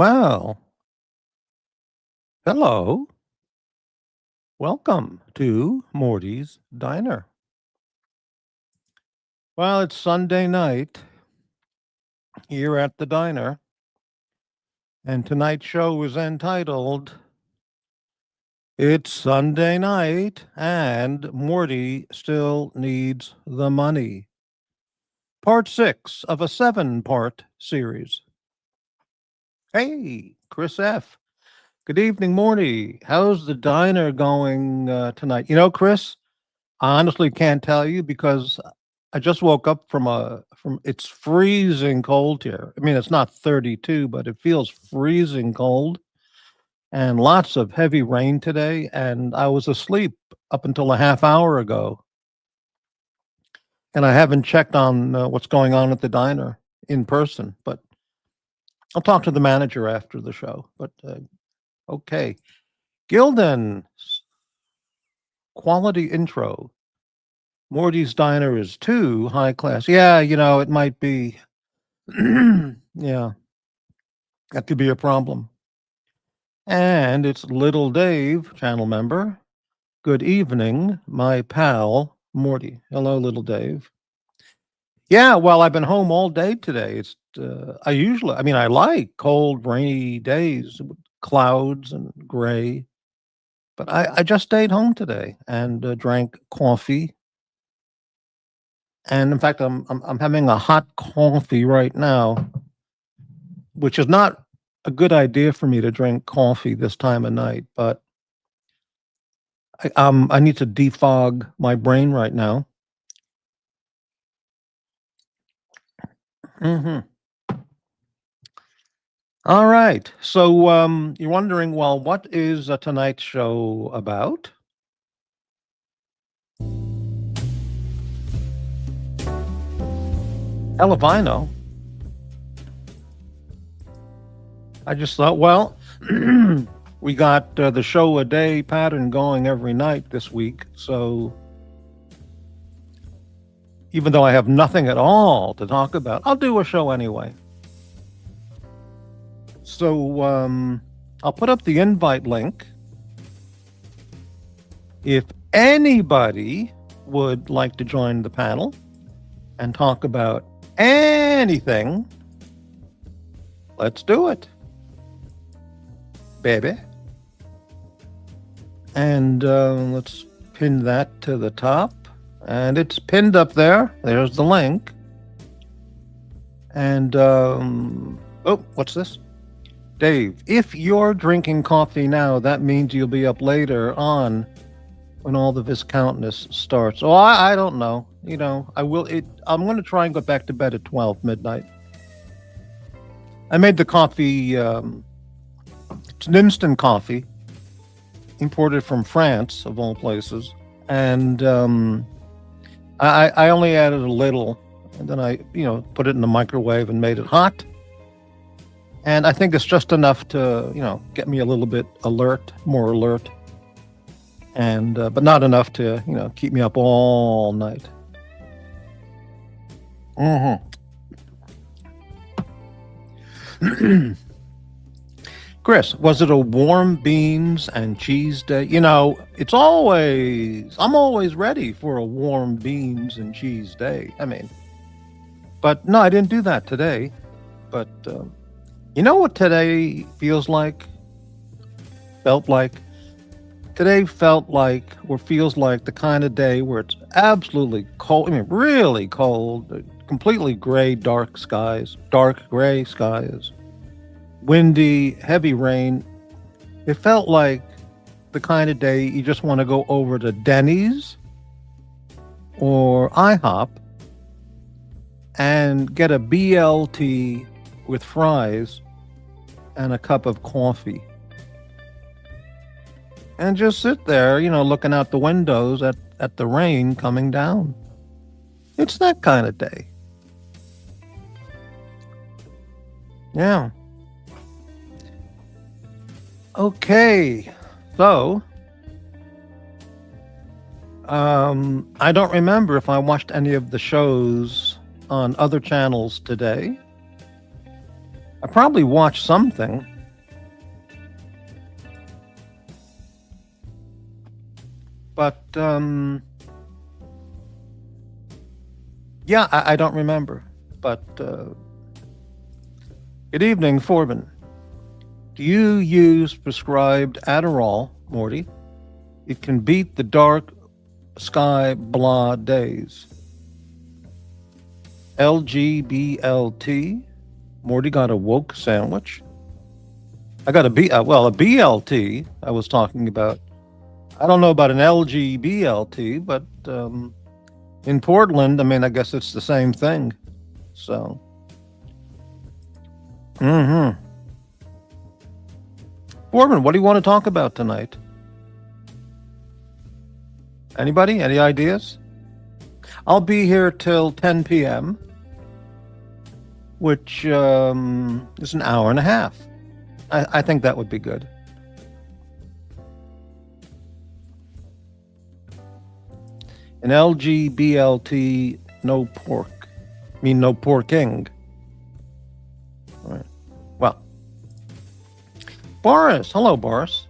Well, hello. Welcome to Morty's Diner. Well, it's Sunday night here at the diner, and tonight's show is entitled It's Sunday Night and Morty Still Needs the Money. Part 6 of a 7-part series. Hey, Chris F. Good evening, Morty. How's the diner going tonight? Chris, I honestly can't tell you because I just woke up from it's freezing cold here. I mean, it's not 32, but it feels freezing cold and lots of heavy rain today. And I was asleep up until a half hour ago, and I haven't checked on what's going on at the diner in person. But I'll talk to the manager after the show. But okay, Gilden, quality intro. Morty's Diner is too high class. Yeah, it might be. Yeah, that could be a problem. And it's Little Dave, channel member. Good evening, my pal, Morty. Hello, Little Dave. Yeah, well, I've been home all day today. I like cold, rainy days with clouds and gray, but I just stayed home today and drank coffee. And in fact, I'm having a hot coffee right now, which is not a good idea for me to drink coffee this time of night, but I need to defog my brain right now. Mhm. All right. So, you're wondering, well, what is tonight's show about? Hell if I know. I just thought, well, we got the show a day pattern going every night this week. So even though I have nothing at all to talk about, I'll do a show anyway. So I'll put up the invite link. If anybody would like to join the panel and talk about anything, let's do it, baby. And let's pin that to the top. And it's pinned up there. There's the link. And, what's this? Dave, if you're drinking coffee now, that means you'll be up later on when all the Viscountness starts. Oh, I don't know. I'm going to try and go back to bed at 12 midnight. I made the coffee. It's an instant coffee imported from France, of all places. And I only added a little, and then I, put it in the microwave and made it hot. And I think it's just enough to, get me a little bit more alert. And, but not enough to, keep me up all night. Chris, was it a warm beans and cheese day? I'm always ready for a warm beans and cheese day. But no, I didn't do that today. But you know what today felt like? Today felt like, or feels like, the kind of day where it's absolutely cold. Really cold, completely gray, dark gray skies. Windy, heavy rain. It felt like the kind of day you just want to go over to Denny's or IHOP and get a BLT with fries and a cup of coffee. And just sit there, looking out the windows at the rain coming down. It's that kind of day. Yeah. Okay, so I don't remember if I watched any of the shows on other channels today. I probably watched something. But, yeah, I don't remember. But, good evening, Forbin. Do you use prescribed Adderall, Morty? It can beat the dark sky blah days. LGBLT. Morty got a woke sandwich. I got a BLT I was talking about. I don't know about an LGBLT, but in Portland, I mean, I guess it's the same thing. So. Foreman, what do you want to talk about tonight? Anybody? Any ideas? I'll be here till 10 p.m., which is an hour and a half. I think that would be good. An LGBLT, no pork. I mean, no porking. All right. Well, Boris. Hello, Boris.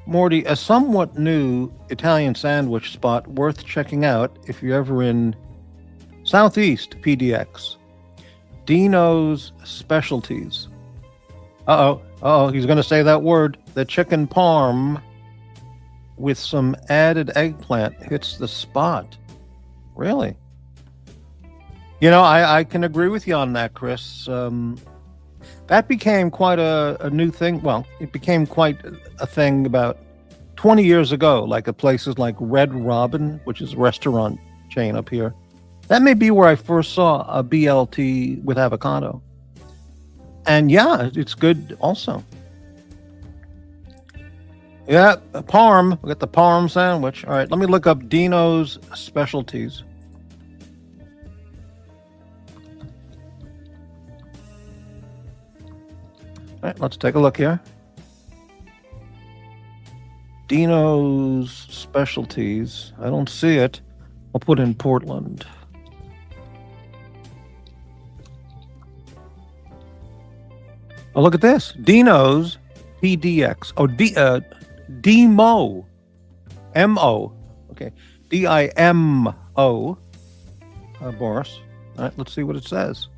Morty, a somewhat new Italian sandwich spot worth checking out if you're ever in Southeast PDX. Dino's Specialties. Uh-oh, he's going to say that word. The chicken parm with some added eggplant hits the spot. Really? You know, I can agree with you on that, Chris. That became quite a new thing. Well, it became quite a thing about 20 years ago, like at places like Red Robin, which is a restaurant chain up here. That may be where I first saw a BLT with avocado. And yeah, it's good also. Yeah, parm. We got the parm sandwich. All right, let me look up Dino's Specialties. All right, let's take a look here. Dino's Specialties. I don't see it. I'll put in Portland. Oh, look at this. Dino's PDX. Oh, Dimo. M-O. Okay. D-I-M-O. Boris. All right, let's see what it says.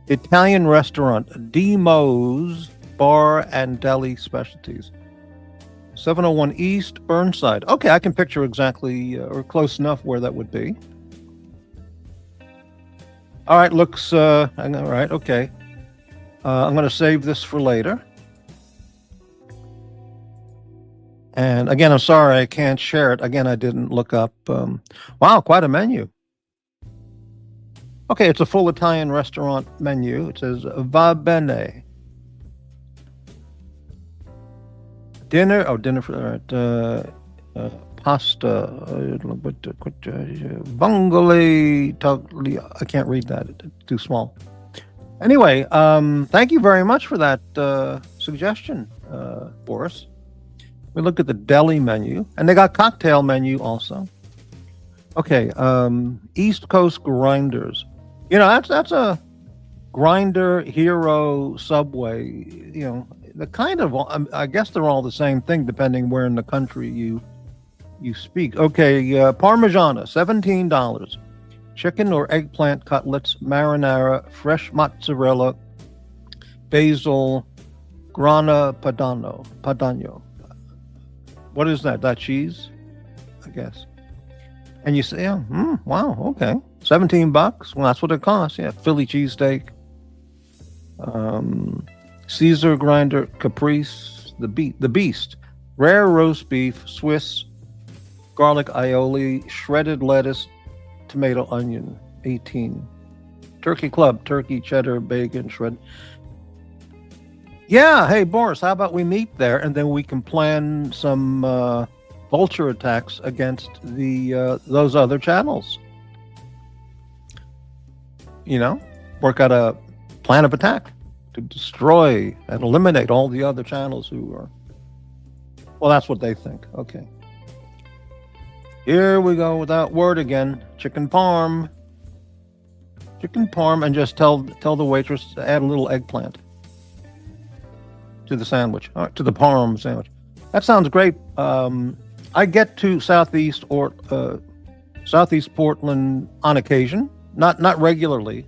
Italian restaurant. Dimo's Bar and Deli Specialties. 701 East Burnside. Okay, I can picture exactly or close enough where that would be. All right, looks all right, okay. I'm going to save this for later. And again, I'm sorry I can't share it. Again, I didn't look up. Wow, quite a menu. Okay, it's a full Italian restaurant menu. It says Va Bene. Dinner for pasta. Vongole. I can't read that. It's too small. Anyway, thank you very much for that suggestion, Boris. We look at the deli menu, and they got cocktail menu also. Okay, East Coast Grinders. You know, that's a Grinder, Hero, Subway. You know, the kind of, I guess they're all the same thing depending where in the country you speak. Okay, Parmigiana, $17. Chicken or eggplant cutlets, marinara, fresh mozzarella, basil, grana padano. What is that? That cheese? I guess. And you say, wow, okay. $17. Well, that's what it costs. Yeah, Philly cheesesteak. Caesar grinder, caprese, the beast. Rare roast beef, Swiss, garlic aioli, shredded lettuce, tomato, onion, 18. Turkey club, turkey, cheddar, bacon, shred. Yeah, hey Boris, how about we meet there and then we can plan some vulture attacks against the those other channels. You know, work out a plan of attack to destroy and eliminate all the other channels who are. Well, that's what they think. Okay. Here we go with that word again. Chicken parm, and just tell the waitress to add a little eggplant. to the sandwich, to the parm sandwich. That sounds great. I get to Southeast Portland on occasion, not regularly.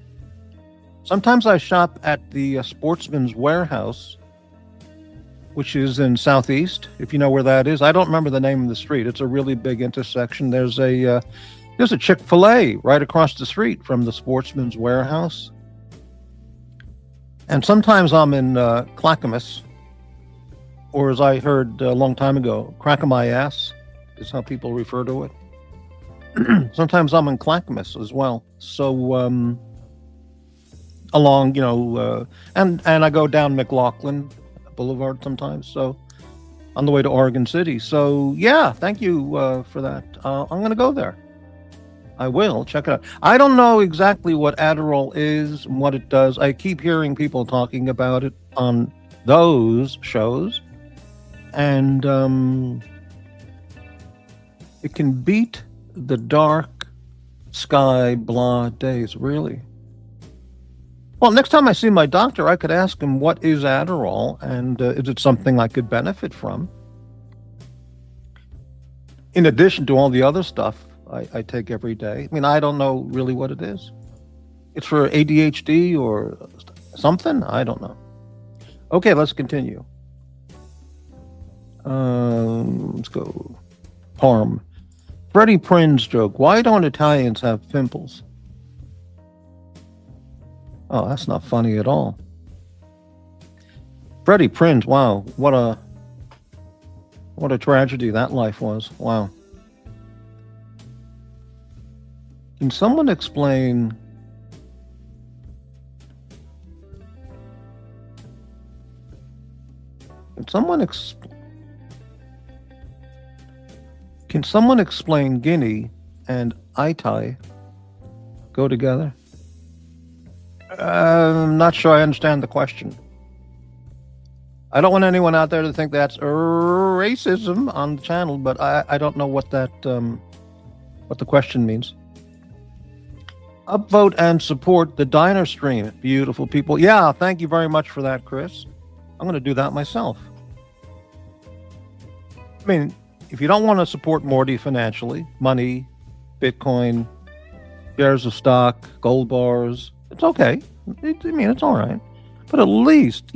Sometimes I shop at the Sportsman's Warehouse, which is in Southeast, if you know where that is. I don't remember the name of the street. It's a really big intersection. There's a Chick-fil-A right across the street from the Sportsman's Warehouse. And sometimes I'm in Clackamas, or as I heard a long time ago, Crack-a-my-ass is how people refer to it. Sometimes I'm in Clackamas as well. So along, and I go down McLaughlin Boulevard sometimes. So on the way to Oregon City. So yeah, thank you for that. I'm going to go there. I will check it out. I don't know exactly what Adderall is and what it does. I keep hearing people talking about it on those shows, and it can beat the dark sky blah days, really. Well, next time I see my doctor, I could ask him, what is Adderall, and is it something I could benefit from? In addition to all the other stuff I take every day. I mean, I don't know really what it is. It's for ADHD or something? I don't know. Okay, let's continue. Let's go. Parm. Freddie Prinz joke. Why don't Italians have pimples? Oh, that's not funny at all. Freddie Prinz, wow, what a tragedy that life was. Wow. Can someone explain Guinea and Itai go together? I'm not sure I understand the question. I don't want anyone out there to think that's racism on the channel, but I don't know what that what the question means. Upvote and support the diner stream, beautiful people. Yeah, thank you very much for that, Chris. I'm going to do that myself. I mean, if you don't want to support Morty financially, money, Bitcoin, shares of stock, gold bars, it's okay. It's all right. But at least,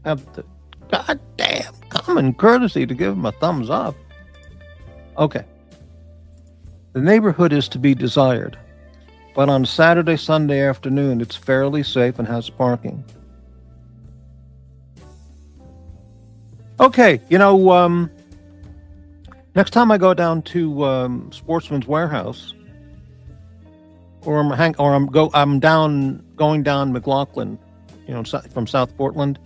have the goddamn common courtesy to give them a thumbs up. Okay. The neighborhood is to be desired, but on Saturday, Sunday afternoon, it's fairly safe and has parking. Okay, next time I go down to Sportsman's Warehouse, or I'm going down McLaughlin, from South Portland,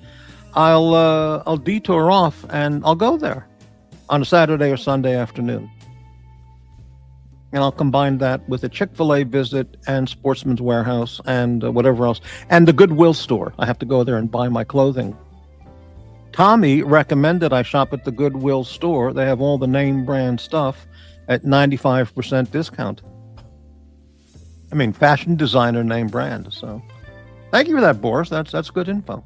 I'll detour off and I'll go there on a Saturday or Sunday afternoon. And I'll combine that with a Chick-fil-A visit and Sportsman's Warehouse and whatever else. And the Goodwill store. I have to go there and buy my clothing. Tommy recommended I shop at the Goodwill store. They have all the name brand stuff at 95% discount. I mean, fashion designer name brand. So thank you for that, Boris. That's good info.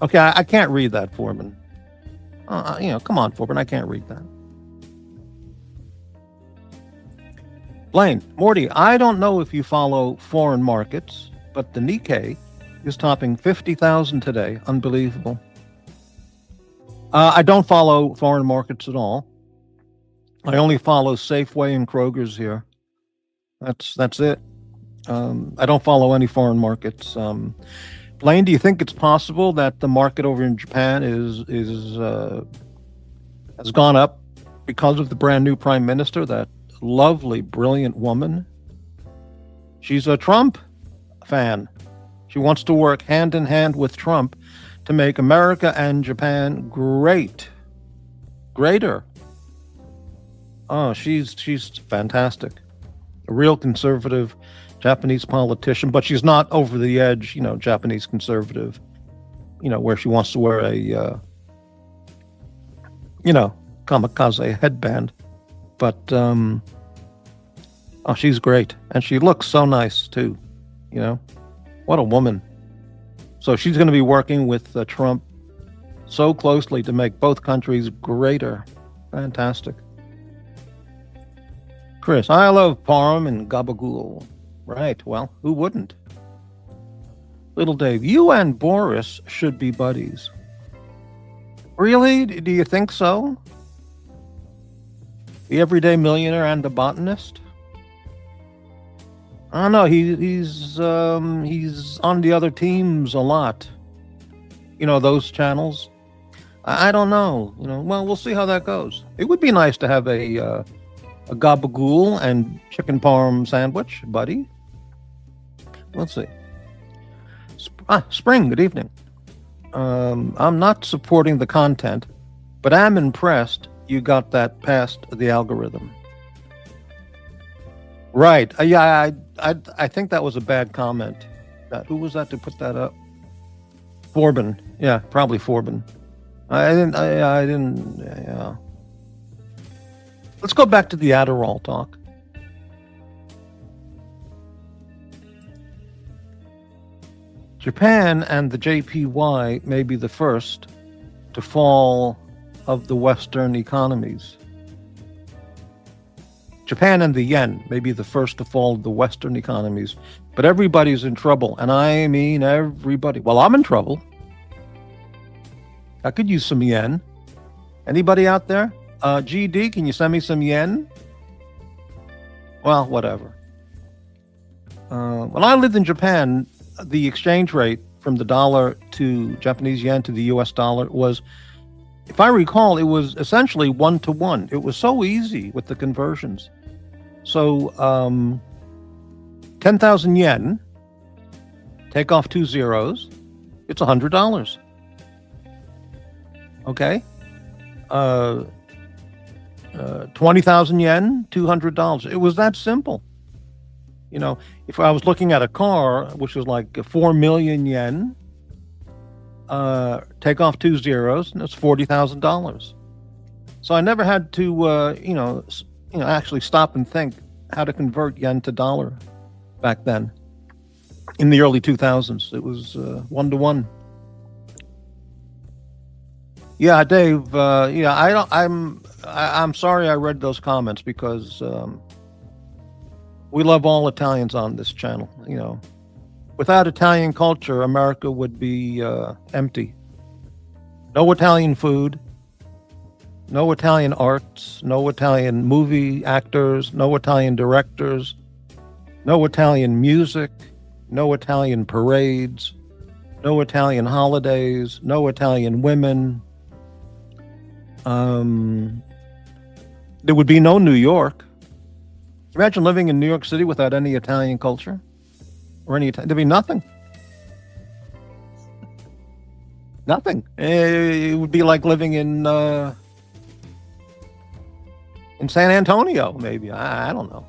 Okay, I can't read that, Foreman. Come on, Foreman, I can't read that. Blaine, Morty, I don't know if you follow foreign markets, but the Nikkei is topping 50,000 today. Unbelievable. I don't follow foreign markets at all. I only follow Safeway and Kroger's here. That's it. I don't follow any foreign markets. Blaine, do you think it's possible that the market over in Japan has gone up because of the brand new prime minister, that lovely, brilliant woman? She's a Trump fan. She wants to work hand in hand with Trump to make America and Japan greater. Oh, she's fantastic. A real conservative Japanese politician, but she's not over the edge, Japanese conservative, where she wants to wear a, kamikaze headband. But, she's great. And she looks so nice, too. What a woman. So she's going to be working with Trump so closely to make both countries greater. Fantastic. Chris, I love parm and gabagool. Right, well, who wouldn't? Little Dave, you and Boris should be buddies. Really? Do you think so? The everyday millionaire and the botanist? I don't know. He's on the other teams a lot. You know, those channels. I don't know. You know, well, we'll see how that goes. It would be nice to have a gabagool and chicken parm sandwich, buddy. Let's see. Spring, good evening. I'm not supporting the content, but I'm impressed you got that past the algorithm. Right. Yeah, I think that was a bad comment. Who was that to put that up? Forbin. Yeah, probably Forbin. I didn't. Yeah. Let's go back to the Adderall talk. Japan and the JPY may be the first to fall of the Western economies. Japan and the yen may be the first to fall of the Western economies, but everybody's in trouble, and I mean everybody. Well, I'm in trouble. I could use some yen. Anybody out there? GD, can you send me some yen? Well, whatever. When I lived in Japan, the exchange rate from the dollar to Japanese yen to the US dollar was, if I recall, it was essentially 1-to-1. It was so easy with the conversions. So 10,000 yen, take off 2 zeros, it's $100. Okay? 20,000 yen, $200. It was that simple. You know, if I was looking at a car, which was like 4 million yen, take off 2 zeros, and it's $40,000. So I never had to, actually stop and think how to convert yen to dollar back then. In the early 2000s, it was 1-to-1. Yeah, Dave. I'm sorry I read those comments because we love all Italians on this channel. You know, without Italian culture, America would be empty. No Italian food, no Italian arts, no Italian movie actors, no Italian directors, no Italian music, no Italian parades, no Italian holidays, no Italian women. There would be no New York. Imagine living in New York City without any Italian culture or there'd be nothing. Nothing. It would be like living in San Antonio, maybe. I don't know.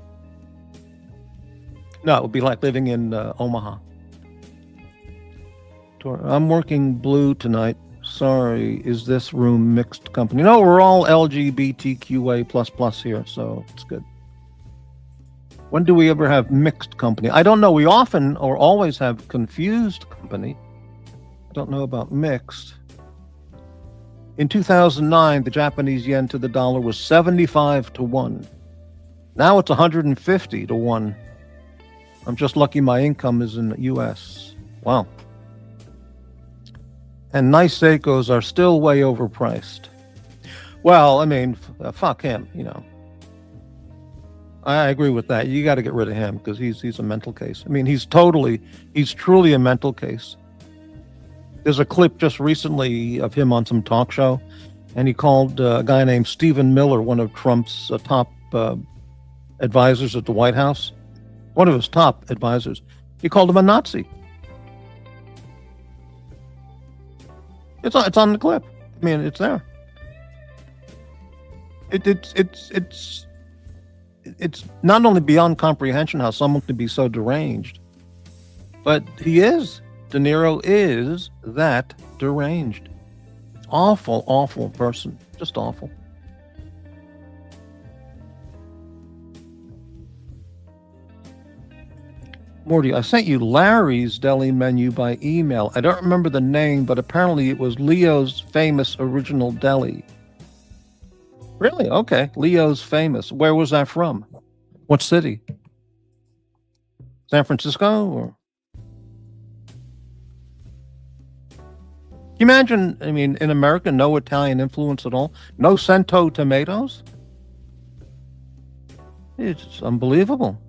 No, it would be like living in Omaha. I'm working blue tonight. Sorry, is this room mixed company? No, we're all LGBTQA++ here, so it's good. When do we ever have mixed company? I don't know. We often or always have confused company. I don't know about mixed. In 2009, the Japanese yen to the dollar was 75-to-1. Now it's 150-to-1. I'm just lucky my income is in the U.S. Wow. And nice Seikos are still way overpriced. Well, I mean, fuck him, you know. I agree with that. You got to get rid of him because he's a mental case. I mean, he's truly a mental case. There's a clip just recently of him on some talk show, and he called a guy named Stephen Miller, one of Trump's top advisors at the White House, one of his top advisors. He called him a Nazi. It's on the clip. I mean, it's there. It's not only beyond comprehension how someone can be so deranged, but he is. De Niro is that deranged. Awful, awful person. Just awful. Morty, I sent you Larry's deli menu by email. I don't remember the name, but apparently it was Leo's famous original deli. Really? Okay. Leo's famous. Where was that from? What city? San Francisco? Or can you imagine? I mean, in America, no Italian influence at all. No Cento tomatoes. It's unbelievable.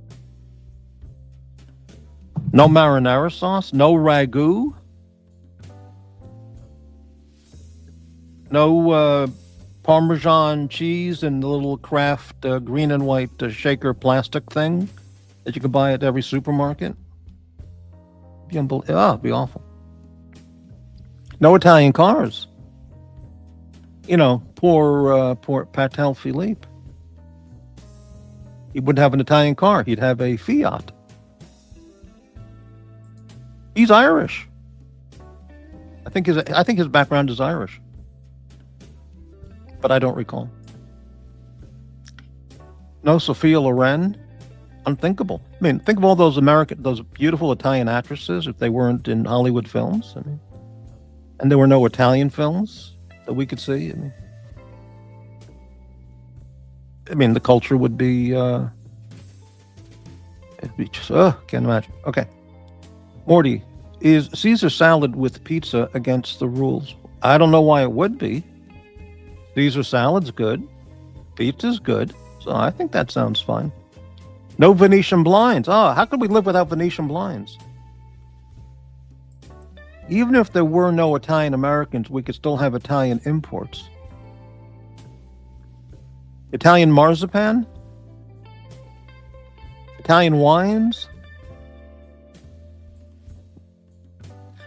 No marinara sauce. No ragu. No Parmesan cheese and the little Kraft green and white shaker plastic thing that you can buy at every supermarket. It'd be awful. No Italian cars. Poor Patel Philippe. He wouldn't have an Italian car. He'd have a Fiat. He's Irish. I think his background is Irish, but I don't recall. No Sophia Loren. Unthinkable. I mean, think of all those beautiful Italian actresses if they weren't in Hollywood films. I mean, and there were no Italian films that we could see. I mean, the culture would be. It'd be just. Can't imagine. Okay, Morty, is Caesar salad with pizza against the rules? I don't know why it would be. Caesar salad's good. Pizza's good. So I think that sounds fine. No Venetian blinds. Oh, how could we live without Venetian blinds? Even if there were no Italian Americans, we could still have Italian imports. Italian marzipan? Italian wines?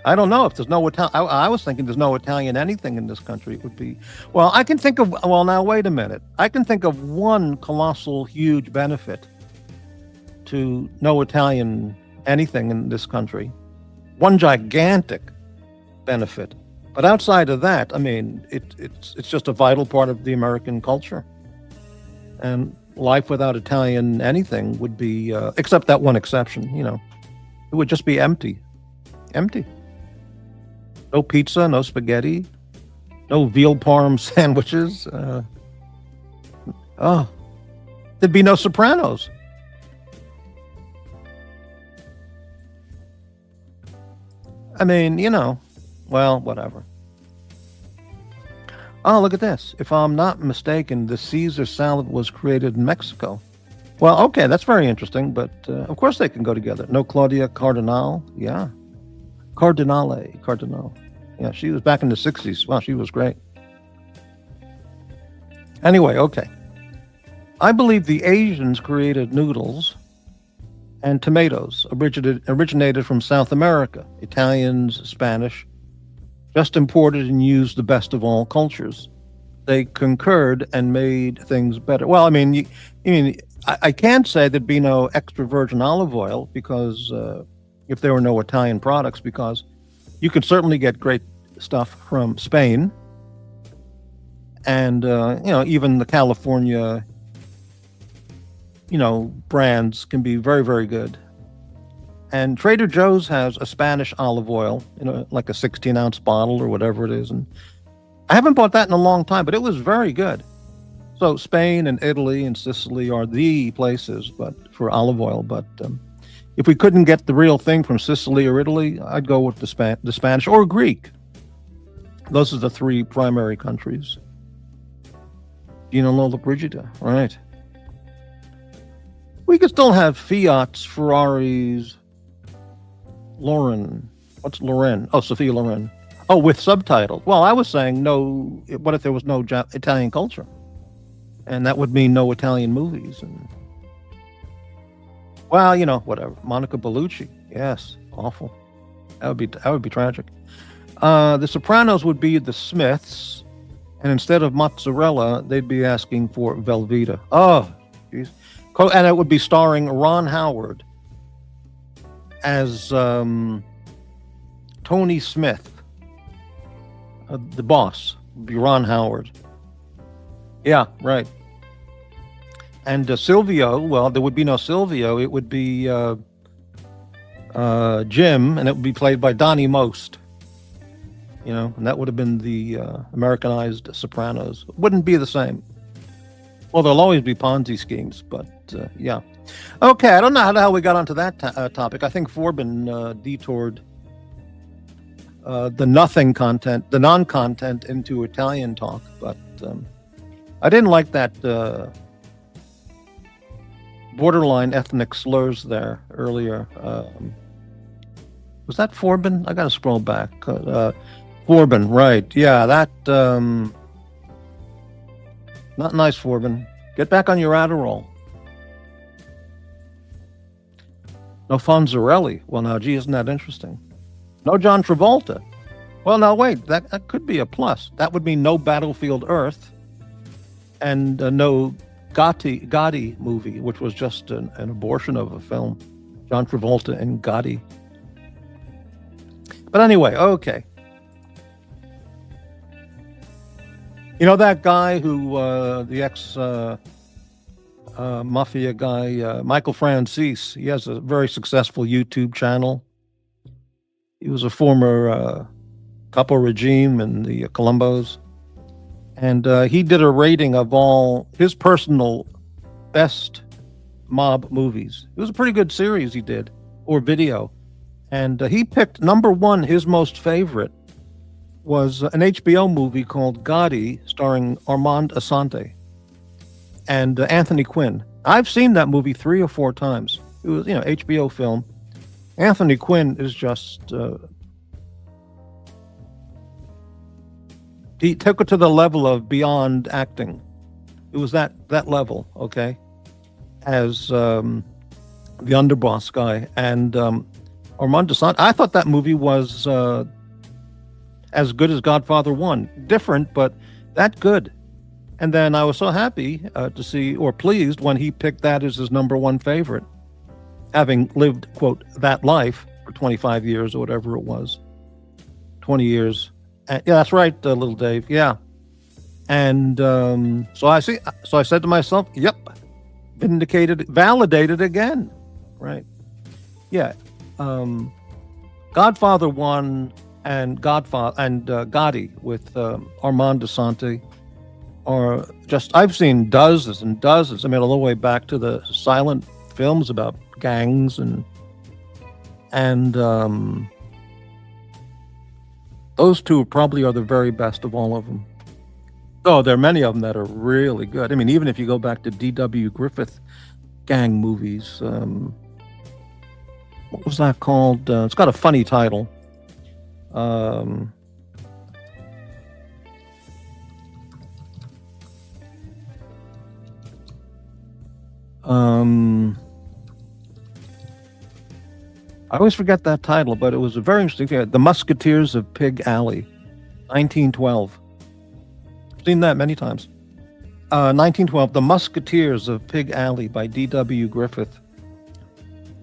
I don't know if there's no Italian. I was thinking there's no Italian anything in this country. It would be, well, I can think of, well, now wait a minute. I can think of one colossal, huge benefit to no Italian anything in this country. One gigantic benefit. But outside of that, I mean, it's just a vital part of the American culture. And life without Italian anything would be, except that one exception, it would just be empty. Empty. No pizza, no spaghetti, no veal parm sandwiches. There'd be no Sopranos. I mean, well, whatever. Oh, look at this. If I'm not mistaken, the Caesar salad was created in Mexico. Well, okay, that's very interesting, but of course they can go together. No Claudia Cardinal, yeah. Cardinal. Yeah, she was back in the 60s. Wow, she was great. Anyway, okay. I believe the Asians created noodles and tomatoes, originated from South America. Italians, Spanish, just imported and used the best of all cultures. They concurred and made things better. Well, I mean, I can't say there'd be no extra virgin olive oil because if there were no Italian products, because you could certainly get great stuff from Spain, and even the California, brands can be very, very good. And Trader Joe's has a Spanish olive oil, like a 16-ounce bottle or whatever it is, and I haven't bought that in a long time, but it was very good. So Spain and Italy and Sicily are the places, but for olive oil. But if we couldn't get the real thing from Sicily or Italy, I'd go with the Spanish or Greek. Those are the three primary countries. Lola Brigida, right? We could still have Fiats, Ferraris, Lauren. What's Loren? Oh, Sophia Loren. Oh, with subtitles. Well, I was saying no. What if there was no Italian culture? And that would mean no Italian movies. And well, whatever. Monica Bellucci. Yes, awful. That would be tragic. The Sopranos would be the Smiths, and instead of mozzarella, they'd be asking for Velveeta. Oh, geez. And it would be starring Ron Howard as Tony Smith. The boss would be Ron Howard. Yeah, right. And Silvio, well, there would be no Silvio. It would be Jim, and it would be played by Donnie Most. And that would have been the Americanized Sopranos. Wouldn't be the same. Well, there'll always be Ponzi schemes, but yeah. Okay, I don't know how the hell we got onto that topic. I think Forbin detoured the non-content into Italian talk, but I didn't like that borderline ethnic slurs there earlier. Was that Forbin? I got to scroll back. Forbin, right. Yeah, that... not nice, Forbin. Get back on your Adderall. No Fonzarelli. Well, now, gee, isn't that interesting? No John Travolta. Well, now, wait. That could be a plus. That would mean no Battlefield Earth and no Gotti movie, which was just an abortion of a film. John Travolta and Gotti. But anyway, okay. That guy who, the ex-mafia guy, Michael Franzese, he has a very successful YouTube channel. He was a former Capo regime in the Colombos. And he did a rating of all his personal best mob movies. It was a pretty good series he did, or video. And he picked number one, his most favorite, was an HBO movie called Gotti, starring Armand Assante and Anthony Quinn. I've seen that movie 3 or 4 times. It was, HBO film. Anthony Quinn is just... he took it to the level of beyond acting. It was that level, okay? As the underboss guy. And Armand Assante, I thought that movie was... as good as Godfather 1. Different, but that good. And then I was so happy to see, or pleased, when he picked that as his number one favorite, having lived, quote, that life for 25 years or whatever it was. 20 years. Yeah, that's right, little Dave. Yeah. And so I said to myself, yep, validated again. Right. Yeah. Godfather 1 and Gotti with Armand Assante are just, I've seen dozens and dozens. I mean, all the way back to the silent films about gangs and those two probably are the very best of all of them. Oh, there are many of them that are really good. I mean, even if you go back to D.W. Griffith gang movies, what was that called? It's got a funny title. I always forget that title, but it was a very interesting thing. The Musketeers of Pig Alley, 1912. I've seen that many times. 1912, The Musketeers of Pig Alley by D.W. Griffith.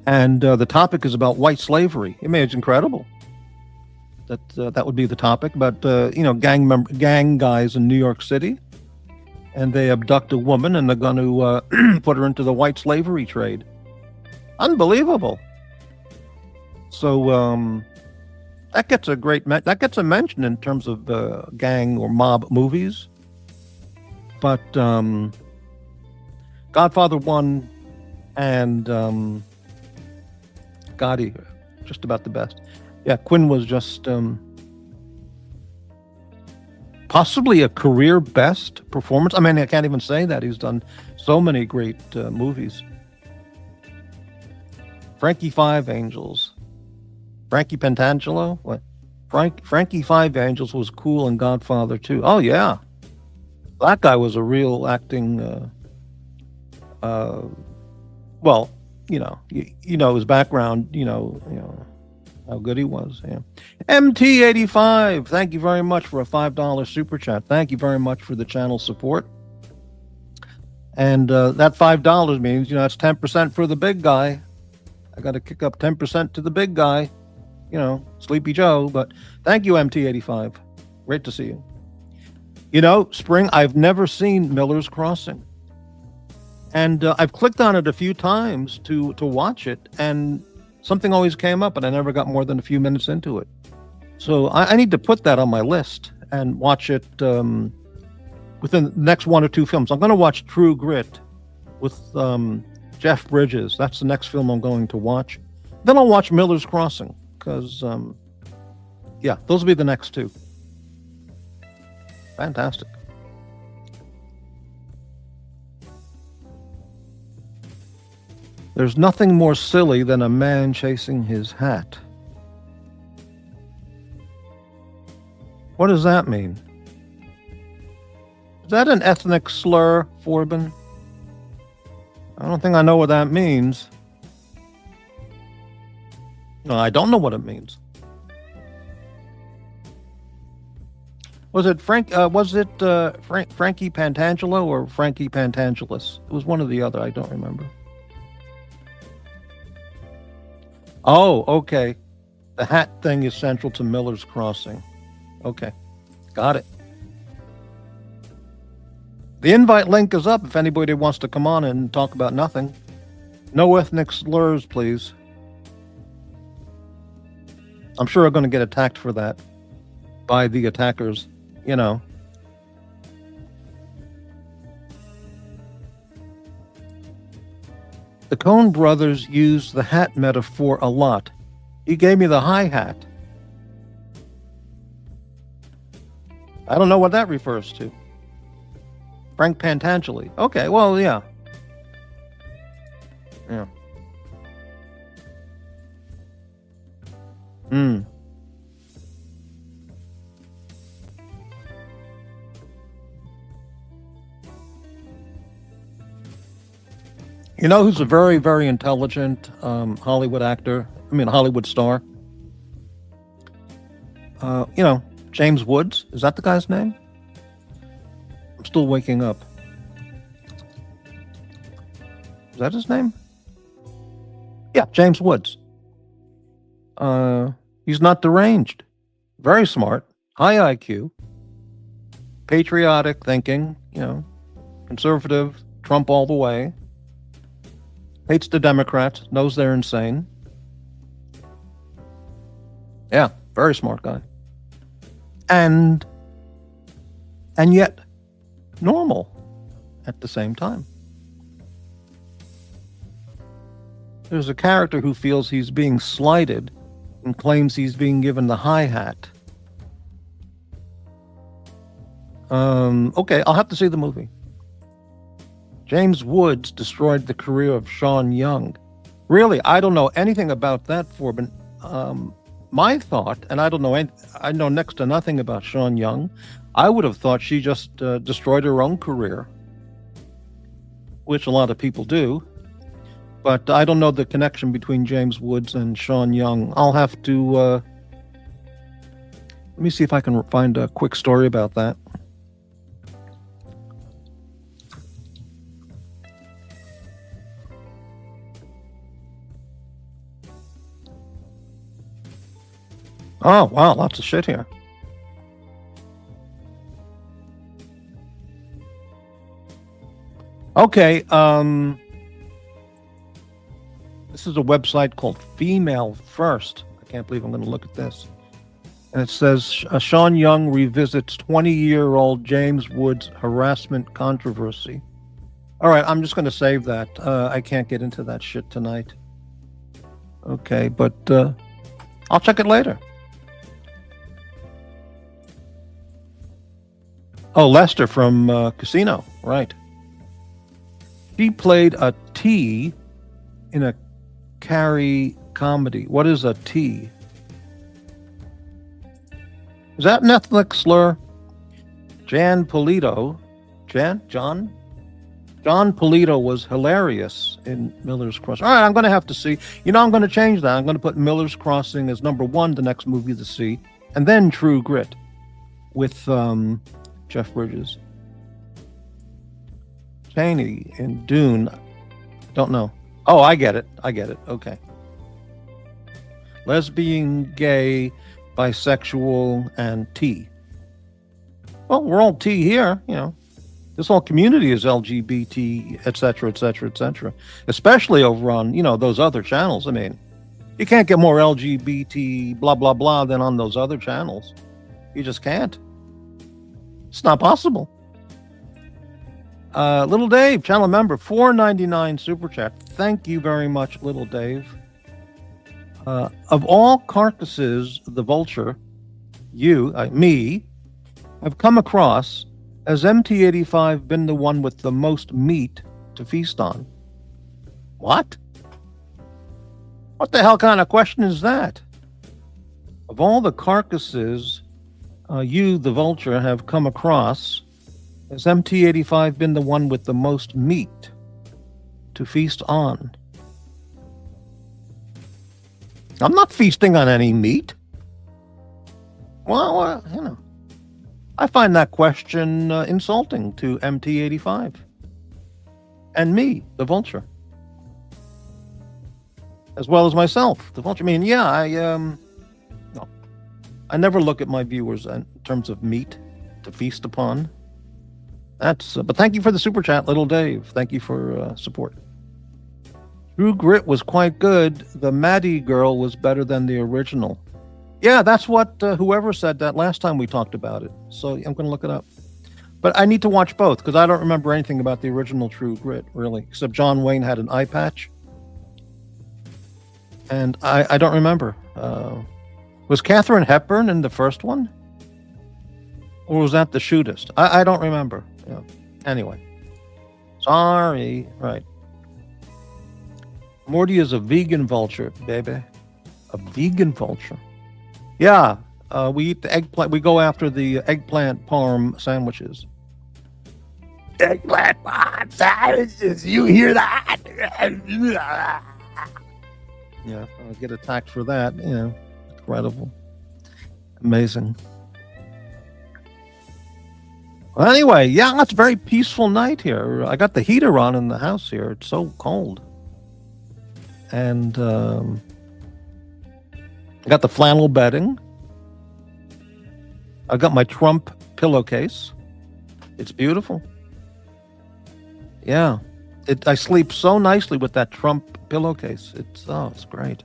And the topic is about white slavery. I mean, it's incredible. That would be the topic, but gang guys in New York City, and they abduct a woman and they're going to put her into the white slavery trade. Unbelievable. So that gets a mention in terms of gang or mob movies. But Godfather 1 and Gotti, just about the best. Yeah, Quinn was just possibly a career best performance. I mean, I can't even say that. He's done so many great movies. Frankie Five Angels. Frankie Pentangelo? What? Frankie Five Angels was cool in Godfather 2. Oh, yeah. That guy was a real acting... well, his background, how good he was. Yeah. MT85, thank you very much for a $5 super chat. Thank you very much for the channel support. And that $5 means, that's 10% for the big guy. I got to kick up 10% to the big guy, Sleepy Joe. But thank you, MT85. Great to see you. Spring, I've never seen Miller's Crossing. And I've clicked on it a few times to watch it. And Something always came up, and I never got more than a few minutes into it. So I need to put that on my list and watch it within the next one or two films. I'm going to watch True Grit with Jeff Bridges. That's the next film I'm going to watch. Then I'll watch Miller's Crossing because, yeah, those will be the next two. Fantastic. There's nothing more silly than a man chasing his hat. What does that mean? Is that an ethnic slur, Forbin? I don't think I know what that means. No, I don't know what it means. Was it Frankie Pantangelo or Frankie Pantangelis? It was one or the other. I don't remember. Oh, okay. The hat thing is central to Miller's Crossing. Okay, got it. The invite link is up if anybody wants to come on and talk about nothing. No ethnic slurs, please. I'm sure I'm going to get attacked for that by the attackers, you know. The Coen brothers use the hat metaphor a lot. He gave me the hi-hat. I don't know what that refers to. Frank Pantangeli. Okay, well, yeah. Yeah. You know who's a very, very intelligent Hollywood actor? I mean, Hollywood star? You know, James Woods. Is that the guy's name? I'm still waking up. Is that his name? Yeah, James Woods. He's not deranged. Very smart. High IQ. Patriotic thinking, you know, conservative, Trump all the way. Hates the Democrats, knows they're insane. Yeah, very smart guy. And yet normal at the same time. There's a character who feels he's being slighted and claims he's being given the hi-hat. Okay, I'll have to see the movie. James Woods destroyed the career of Sean Young. Really, I don't know anything about that, Forbin. My thought, and I know next to nothing about Sean Young, I would have thought she just destroyed her own career, which a lot of people do. But I don't know the connection between James Woods and Sean Young. I'll have to... let me see if I can find a quick story about that. Oh, wow, lots of shit here. Okay, this is a website called Female First. I can't believe I'm going to look at this. And it says, Sean Young revisits 20-year-old James Woods harassment controversy. All right, I'm just going to save that. I can't get into that shit tonight. Okay, but I'll check it later. Oh, Lester from Casino, right. She played a T in a Carrie comedy. What is a T? Is that an ethnic slur? John Polito was hilarious in Miller's Crossing. All right, I'm going to have to see. You know, I'm going to change that. I'm going to put Miller's Crossing as number one, the next movie to see, and then True Grit with Jeff Bridges. Cheney in Dune. Don't know. Oh, I get it. Okay. Lesbian, gay, bisexual, and T. Well, we're all T here, you know. This whole community is LGBT, etc., etc., etc. Especially over on, you know, those other channels. I mean, You can't get more LGBT blah blah blah than on those other channels. You just can't. It's not possible. Little Dave, channel member, $4.99 super chat. Thank you very much, Little Dave. Of all carcasses, the vulture, me, have come across, has MT85 been the one with the most meat to feast on? What? What the hell kind of question is that? Of all the carcasses you, the vulture, have come across, has MT85 been the one with the most meat to feast on? I'm not feasting on any meat. Well, I find that question insulting to MT85 and me, the vulture, as well as myself, the vulture. I mean, I never look at my viewers in terms of meat to feast upon. But thank you for the super chat, Little Dave. Thank you for support. True Grit was quite good. The Maddie girl was better than the original. Yeah, that's what whoever said that last time we talked about it. So I'm going to look it up. But I need to watch both because I don't remember anything about the original True Grit, really, except John Wayne had an eye patch. And I don't remember. Was Katharine Hepburn in the first one? Or was that the shootist? I don't remember. Yeah. Anyway. Sorry. Right. Morty is a vegan vulture, baby. A vegan vulture. Yeah. We eat the eggplant. We go after the eggplant parm sandwiches. Eggplant parm sandwiches. You hear that? Yeah. I'll get attacked for that. Incredible. Amazing. Well, anyway, yeah, it's a very peaceful night here. I got the heater on in the house here. It's so cold. And I got the flannel bedding. I got my Trump pillowcase. It's beautiful. Yeah. I sleep so nicely with that Trump pillowcase. It's great.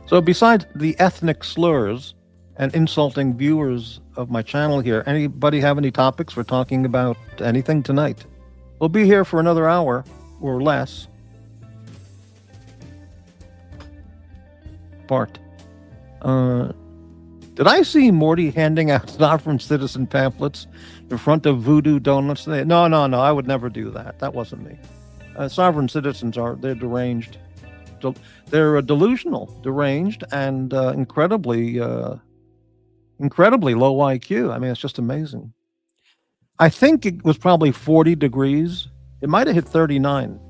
So besides the ethnic slurs and insulting viewers of my channel here, anybody have any topics for talking about anything tonight? We'll be here for another hour or less. Bart. Did I see Morty handing out sovereign citizen pamphlets in front of Voodoo Donuts? No, I would never do that. That wasn't me. Sovereign citizens they're deranged. They're delusional, deranged, and incredibly low IQ. I mean, it's just amazing. I think it was probably 40 degrees. It might have hit 39.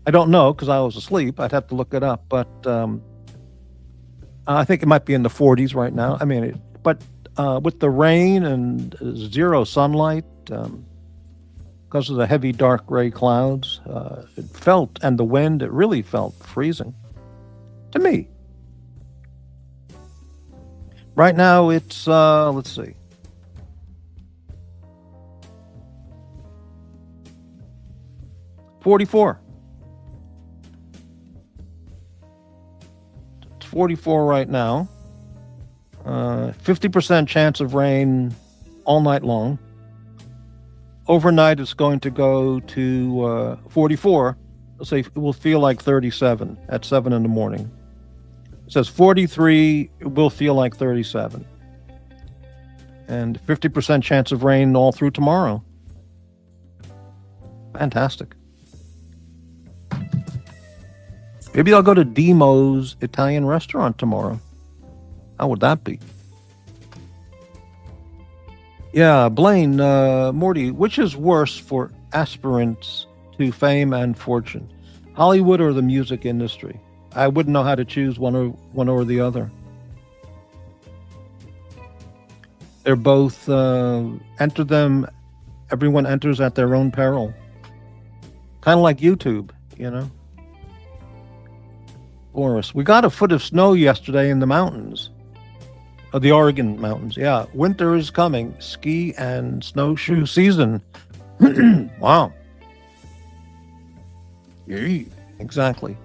I don't know because I was asleep. I'd have to look it up, but I think it might be in the 40s right now. I mean, with the rain and zero sunlight, because of the heavy dark gray clouds, it felt, and the wind, it really felt freezing to me. Right now it's, let's see. $44. It's 44 right now. 50% chance of rain all night long. Overnight, it's going to go to 44. Let's say it will feel like 37 at 7 in the morning. It says 43 will feel like 37. And 50% chance of rain all through tomorrow. Fantastic. Maybe I'll go to Dimo's Italian restaurant tomorrow. How would that be? Yeah, Blaine, Morty, which is worse for aspirants to fame and fortune, Hollywood or the music industry? I wouldn't know how to choose one or the other. They're both everyone enters at their own peril. Kind of like YouTube, Boris, we got a foot of snow yesterday in the mountains. The Oregon mountains. Yeah, winter is coming. Ski and snowshoe season. Wow. Yeah, exactly.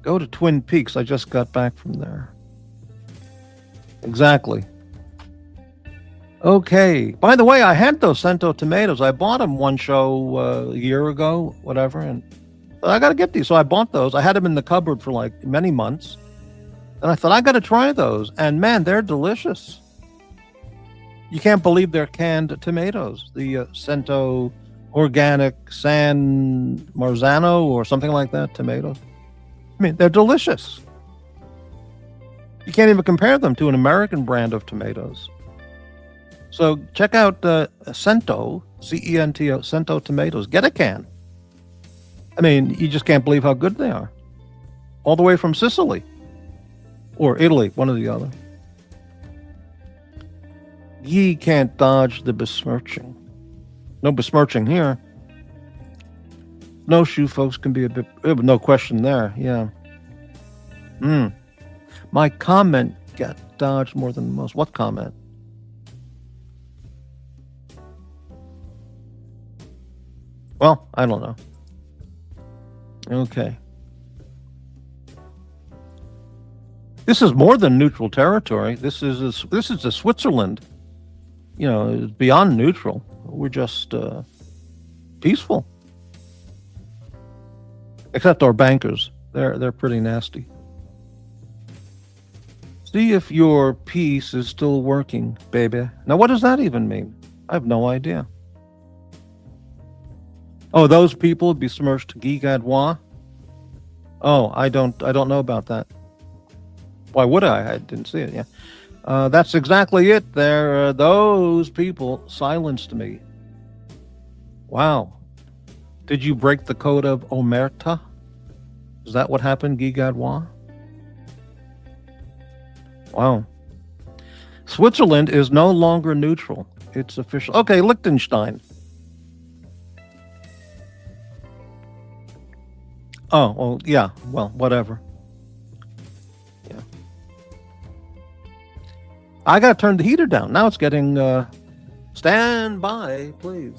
Go to Twin Peaks. I just got back from there. Exactly. Okay. By the way, I had those Cento tomatoes. I bought them one show a year ago, whatever, and I got to get these. So I bought those. I had them in the cupboard for like many months. And I thought, I got to try those. And man, they're delicious. You can't believe they're canned tomatoes. The Cento Organic San Marzano or something like that tomatoes. I mean, they're delicious. You can't even compare them to an American brand of tomatoes. So check out Cento, C-E-N-T-O, Cento tomatoes. Get a can. I mean, you just can't believe how good they are. All the way from Sicily. Or Italy, one or the other. Ye can't dodge the besmirching. No besmirching here. Snowshoe folks can be a bit... No question there, yeah. My comment got dodged more than most. What comment? Well, I don't know. Okay. This is more than neutral territory. This is a Switzerland. You know, it's beyond neutral. We're just peaceful. Except our bankers. They're pretty nasty. See if your piece is still working, baby. Now, what does that even mean? I have no idea. Oh, those people besmirched Guy Gadouin? Oh, I don't know about that. Why would I? I didn't see it, yeah. That's exactly it there. Those people silenced me. Wow. Did you break the code of Omerta? Is that what happened, Guy Gadouin? Wow. Switzerland is no longer neutral. It's official. Okay, Liechtenstein. Oh, well, yeah. Well, whatever. Yeah. I got to turn the heater down. Now it's getting... stand by, please.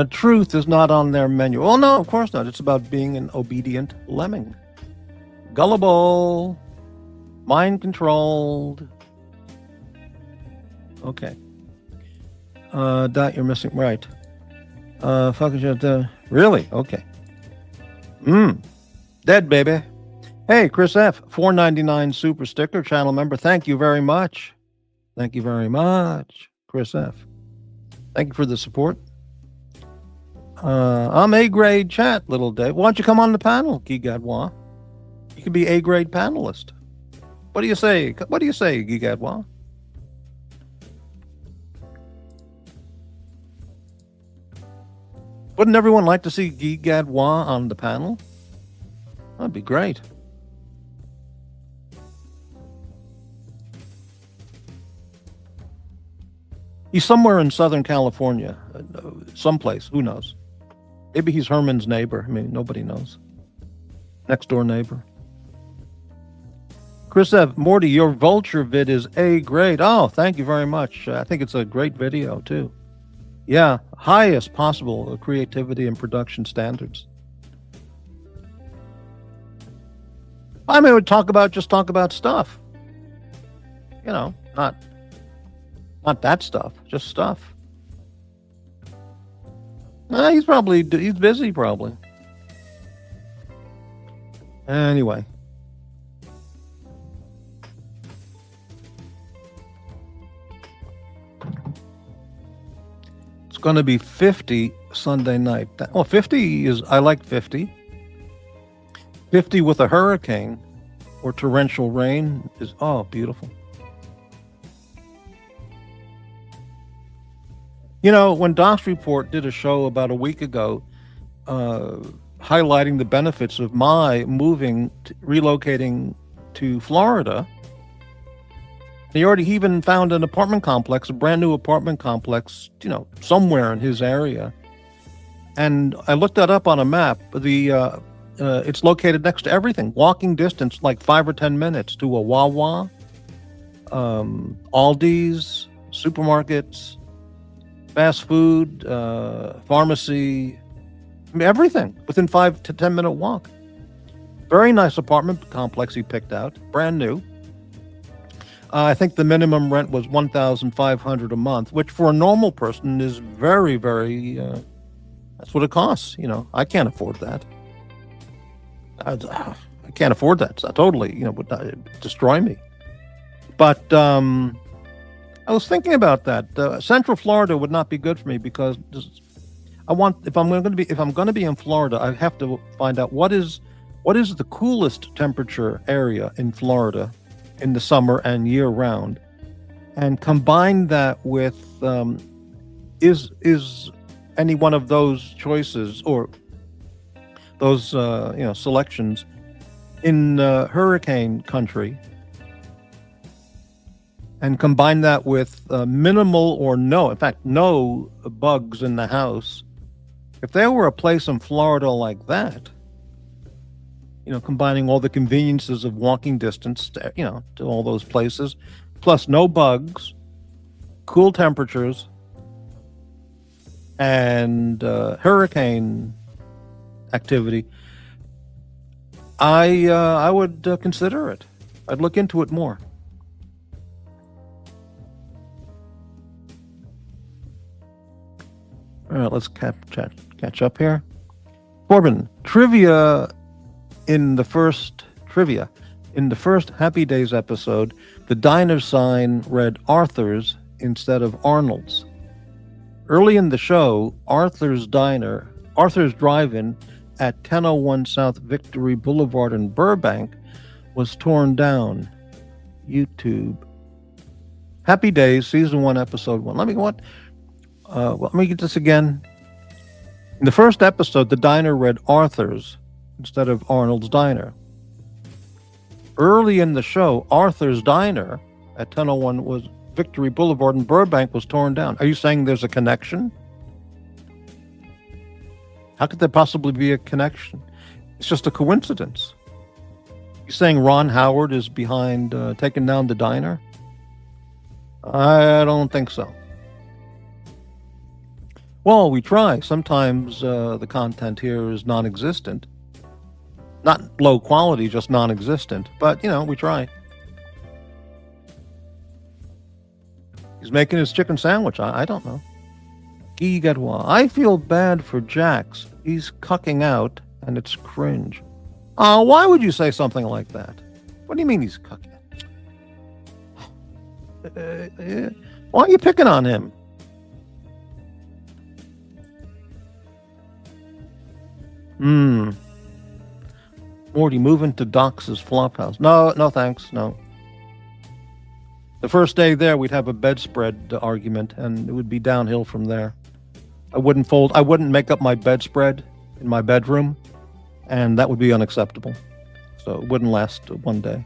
Truth is not on their menu. Well, no, of course not. It's about being an obedient lemming. Gullible. Mind-controlled. Okay. Dot, you're missing. Right. Really? Okay. Dead, baby. Hey, Chris F. $4.99 super sticker, channel member. Thank you very much. Thank you very much, Chris F. Thank you for the support. I'm A-grade chat, little Dave. Why don't you come on the panel, Guy Gadouin? You could be A-grade panelist. What do you say? What do you say, Guy Gadouin? Wouldn't everyone like to see Guy Gadouin on the panel? That'd be great. He's somewhere in Southern California, someplace, who knows? Maybe he's Herman's neighbor. I mean, nobody knows. Next door neighbor. Chris Ev, Morty, your vulture vid is A grade. Oh, thank you very much. I think it's a great video, too. Yeah, highest possible creativity and production standards. I mean, talk about stuff. You know, not that stuff, just stuff. He's busy probably. Anyway. It's going to be 50 Sunday night. 50 is, I like 50. 50 with a hurricane or torrential rain is, beautiful. You know, when Doc's Report did a show about a week ago, highlighting the benefits of my relocating to Florida, he even found an apartment complex, a brand new apartment complex, somewhere in his area. And I looked that up on a map. It's located next to everything, walking distance, like 5 or 10 minutes to a Wawa, Aldi's, supermarkets, fast food, pharmacy, everything within 5 to 10 minute walk. Very nice apartment complex he picked out, brand new. I think the minimum rent was $1,500 a month, which for a normal person is very, very. That's what it costs. I can't afford that. I can't afford that. So totally, would destroy me. But I was thinking about that. Central Florida would not be good for me because if I'm going to be in Florida, I have to find out what is the coolest temperature area in Florida in the summer and year round, and combine that with is any one of those choices or those selections in hurricane country, and combine that with minimal or no bugs in the house. If there were a place in Florida like that, combining all the conveniences of walking distance to all those places, plus no bugs, cool temperatures, and hurricane activity, I would consider it. I'd look into it more. All right, let's catch up here. Corbin, trivia in the first Happy Days episode, the diner sign read Arthur's instead of Arnold's. Early in the show, Arthur's Drive-In at 1001 South Victory Boulevard in Burbank was torn down. YouTube. Happy Days, Season 1, Episode 1. Let me get this again. In the first episode, the diner read Arthur's instead of Arnold's Diner. Early in the show, Arthur's Diner at 1001 was Victory Boulevard in Burbank was torn down. Are you saying there's a connection? How could there possibly be a connection? It's just a coincidence. You saying Ron Howard is behind taking down the diner? I don't think so. Well, we try. Sometimes the content here is non-existent. Not low quality, just non-existent. But, we try. He's making his chicken sandwich. I don't know. Guy Gadwa. I feel bad for Jax. He's cucking out, and it's cringe. Why would you say something like that? What do you mean he's cucking? Why are you picking on him? Morty, moving to Doc's Flophouse. No, thanks. No. The first day there, we'd have a bedspread argument, and it would be downhill from there. I wouldn't make up my bedspread in my bedroom, and that would be unacceptable. So it wouldn't last one day.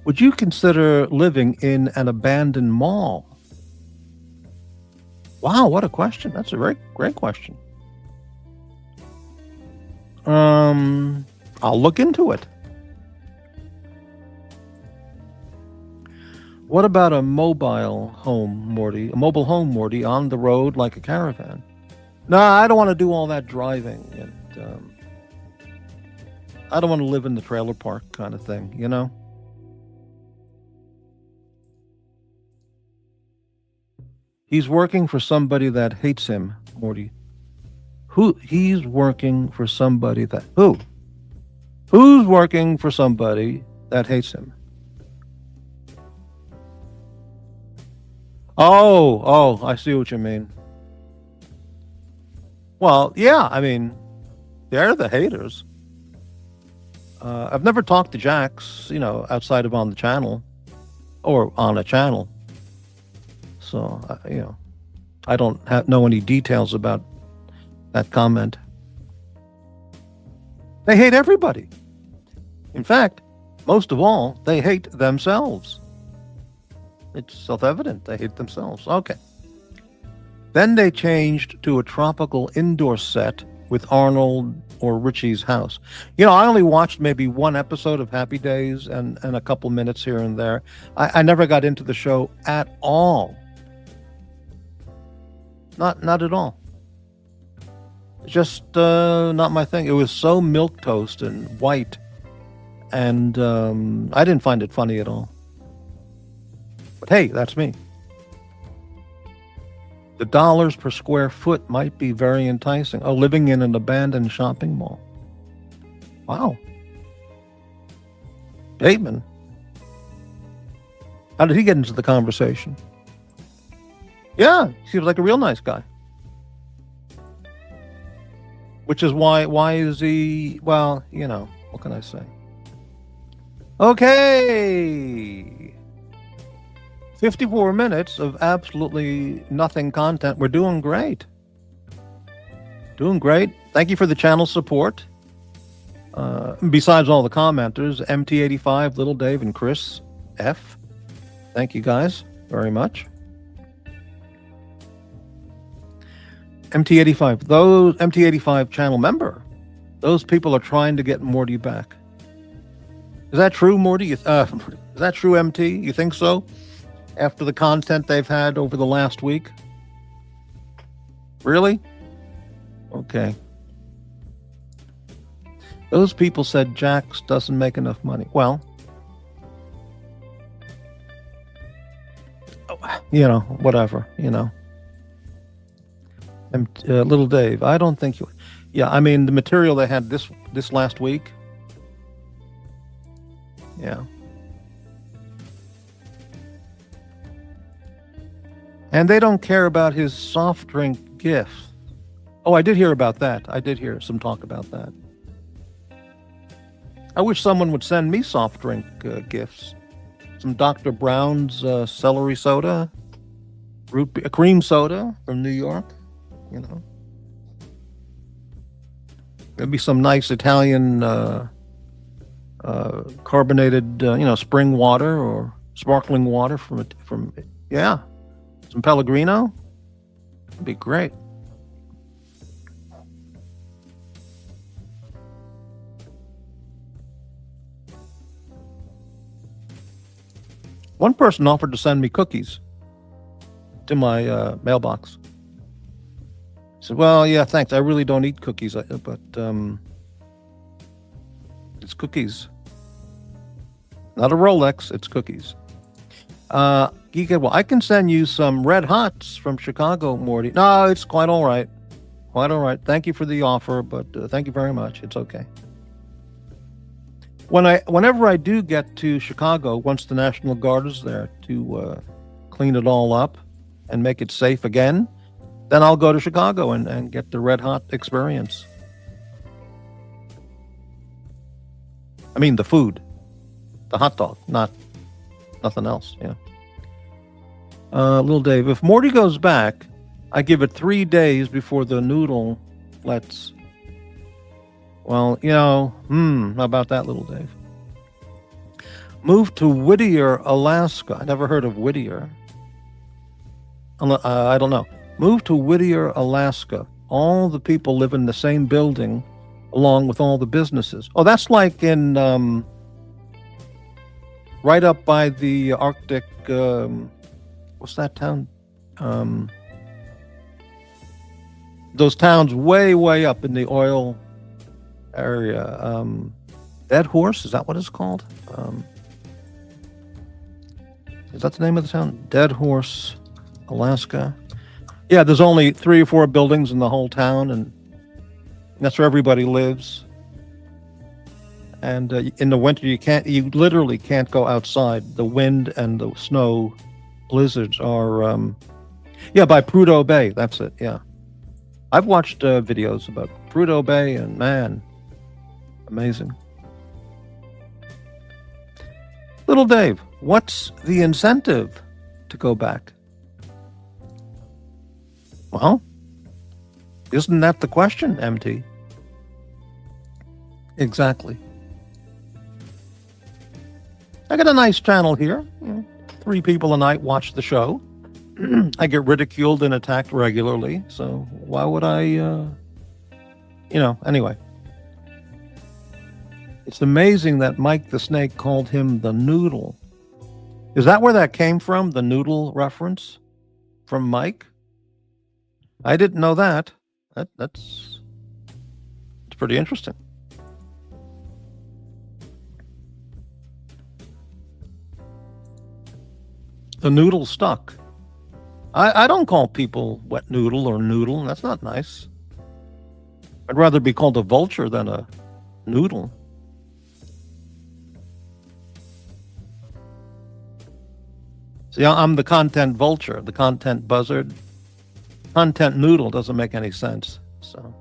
Would you consider living in an abandoned mall? Wow, what a question. That's a very great question. I'll look into it. What about a mobile home, Morty? A mobile home, Morty, on the road like a caravan? No, I don't want to do all that driving, and I don't want to live in the trailer park kind of thing, you know? He's working for somebody that hates him, Morty. Who? He's working for somebody that... Who? Who's working for somebody that hates him? Oh, I see what you mean. Well, yeah, I mean, they're the haters. I've never talked to Jax, you know, outside of on the channel or on a channel. So, you know, I don't know any details about that comment. They hate everybody. In fact, most of all, they hate themselves. It's self-evident. They hate themselves. Okay. Then they changed to a tropical indoor set with Arnold or Richie's house. You know, I only watched maybe one episode of Happy Days and a couple minutes here and there. I never got into the show at all. Not at all. Just not my thing. It was so milquetoast and white, and I didn't find it funny at all. But hey, that's me. The dollars per square foot might be very enticing. Oh, living in an abandoned shopping mall. Wow. Bateman. How did he get into the conversation? Yeah, he seems like a real nice guy. Which is why is he, well, you know, what can I say? Okay. 54 minutes of absolutely nothing content. We're doing great. Doing great. Thank you for the channel support. Besides all the commenters, MT85, Little Dave, and Chris F. Thank you guys very much. MT85, those MT85 channel member, those people are trying to get Morty back. Is that true, Morty? Is that true, MT? You think so? After the content they've had over the last week? Really? Okay. Those people said Jax doesn't make enough money. Well, you know, whatever, you know. Little Dave, I don't think you... Yeah, I mean, the material they had this last week. Yeah. And they don't care about his soft drink gifts. Oh, I did hear about that. I did hear some talk about that. I wish someone would send me soft drink gifts. Some Dr. Brown's celery soda, cream soda from New York. You know, there'd be some nice Italian carbonated, you know, spring water or sparkling water from yeah, some Pellegrino. It'd be great. One person offered to send me cookies to my mailbox. I said, well, yeah, thanks. I really don't eat cookies, but it's cookies. Not a Rolex, it's cookies. Geekhead, well, I can send you some Red Hots from Chicago, Morty. No, it's quite all right. Quite all right. Thank you for the offer, but thank you very much. It's okay. Whenever I do get to Chicago, once the National Guard is there to clean it all up and make it safe again, then I'll go to Chicago and get the Red Hot experience. I mean, the food, the hot dog, nothing else. Yeah. Little Dave, if Morty goes back, I give it 3 days before the noodle lets. Well, you know, how about that, Little Dave? Move to Whittier, Alaska. I never heard of Whittier. I don't know. Move to Whittier, Alaska. All the people live in the same building along with all the businesses. Oh, that's like in right up by the Arctic. What's that town? Those towns way up in the oil area. Dead Horse, is that what it's called? Is that the name of the town? Dead Horse, Alaska. Yeah, there's only 3 or 4 buildings in the whole town, and that's where everybody lives. And in the winter, you literally can't go outside. The wind and the snow blizzards are, by Prudhoe Bay. That's it. Yeah, I've watched videos about Prudhoe Bay, and man, amazing. Little Dave, what's the incentive to go back? Well, isn't that the question, MT? Exactly. I got a nice channel here. 3 people a night watch the show. I get ridiculed and attacked regularly, so why would I, anyway. It's amazing that Mike the Snake called him the Noodle. Is that where that came from, the Noodle reference from Mike? I didn't know that. That's pretty interesting. The noodle stuck. I don't call people wet noodle or noodle. That's not nice. I'd rather be called a vulture than a noodle. See, I'm the content vulture, the content buzzard. Content noodle doesn't make any sense. So.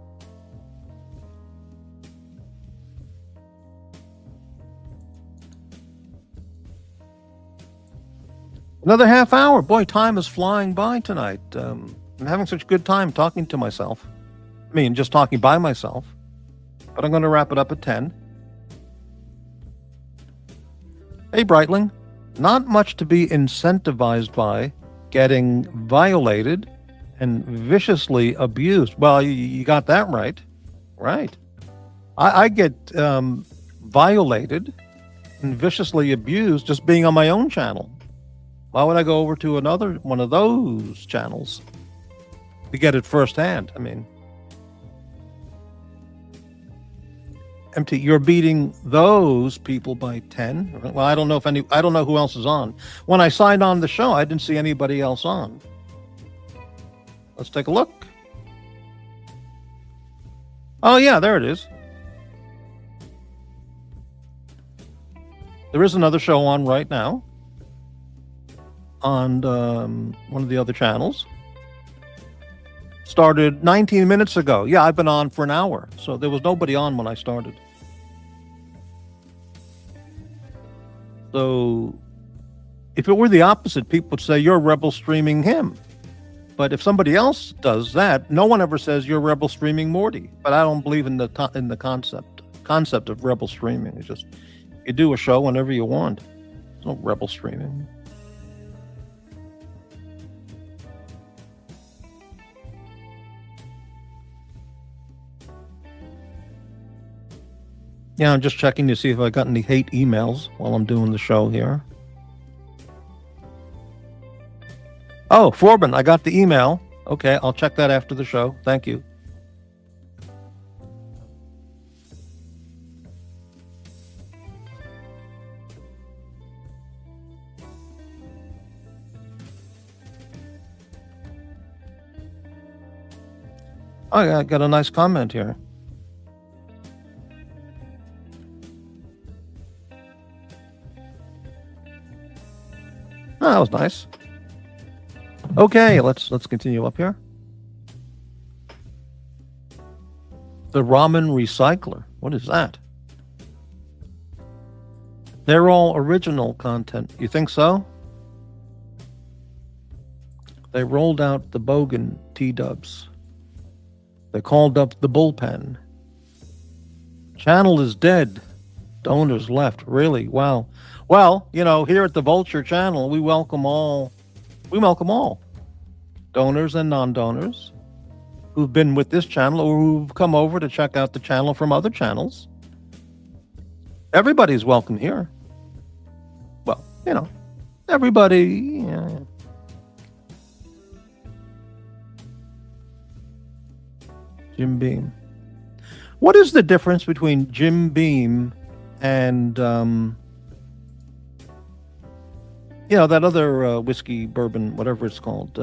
Another half hour. Boy, time is flying by tonight. I'm having such a good time talking to myself. I mean, just talking by myself. But I'm going to wrap it up at 10. Hey, Breitling. Not much to be incentivized by getting violated and viciously abused. Well, you got that right. Right. I get violated and viciously abused just being on my own channel. Why would I go over to another one of those channels to get it firsthand? I mean, MT, you're beating those people by 10. Well, I don't know who else is on. When I signed on the show, I didn't see anybody else on. Let's take a look. Oh yeah, there it is. There is another show on right now on one of the other channels. Started 19 minutes ago. Yeah, I've been on for an hour, so there was nobody on when I started. So if it were the opposite, people would say you're rebel streaming him. But if somebody else does that, no one ever says you're rebel streaming Morty. But I don't believe in the concept of rebel streaming. It's just you do a show whenever you want. There's no rebel streaming. Yeah, I'm just checking to see if I got any hate emails while I'm doing the show here. Oh, Forbin, I got the email. Okay, I'll check that after the show. Thank you. Oh, I got a nice comment here. Oh, that was nice. Okay, let's continue up here. The ramen recycler. What is that? They're all original content. You think so? They rolled out the Bogan T-dubs. They called up the bullpen. Channel is dead. Donors left. Really? Wow. Well, here at the Vulture channel, we welcome all. We welcome all. Donors and non-donors. who've been with this channel or who've come over to check out the channel from other channels. Everybody's welcome here. Well, everybody. Yeah. Jim Beam. What is the difference between Jim Beam and that other whiskey, bourbon, whatever it's called?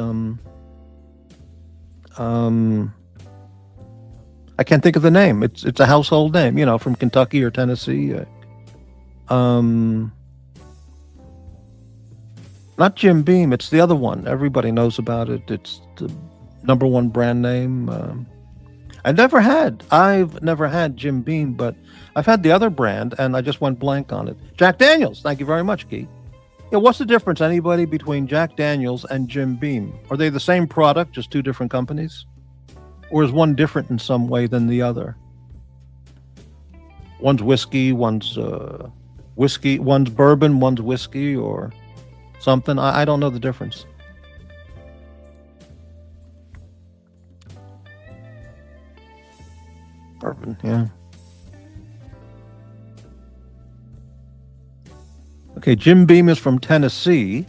I can't think of the name. It's a household name, from Kentucky or Tennessee. Not Jim Beam. It's the other one. Everybody knows about it. It's the #1 brand name. I've never had Jim Beam, but I've had the other brand, and I just went blank on it. Jack Daniels. Thank you very much, Guy. Yeah, what's the difference, anybody, between Jack Daniels and Jim Beam? Are they the same product, just two different companies? Or is one different in some way than the other? One's whiskey, one's bourbon, one's whiskey, or something. I don't know the difference. Bourbon, yeah. Okay, Jim Beam is from Tennessee,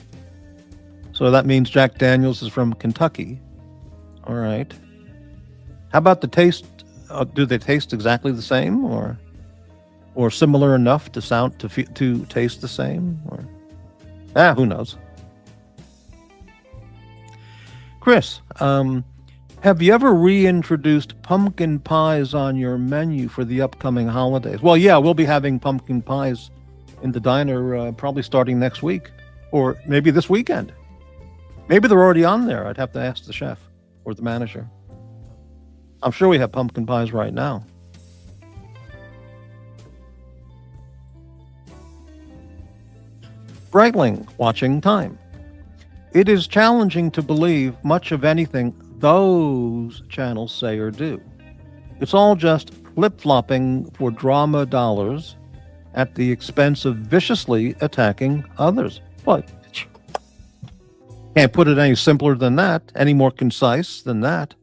so that means Jack Daniels is from Kentucky. All right. How about the taste? Do they taste exactly the same, or similar enough to taste the same? Or who knows? Chris, have you ever reintroduced pumpkin pies on your menu for the upcoming holidays? Well, yeah, we'll be having pumpkin pies in the diner probably starting next week, or maybe this weekend. Maybe they're already on there. I'd have to ask the chef or the manager. I'm sure we have pumpkin pies right now. Breitling, watching time. It is challenging to believe much of anything those channels say or do. It's all just flip-flopping for drama dollars at the expense of viciously attacking others. What? Can't put it any simpler than that, any more concise than that.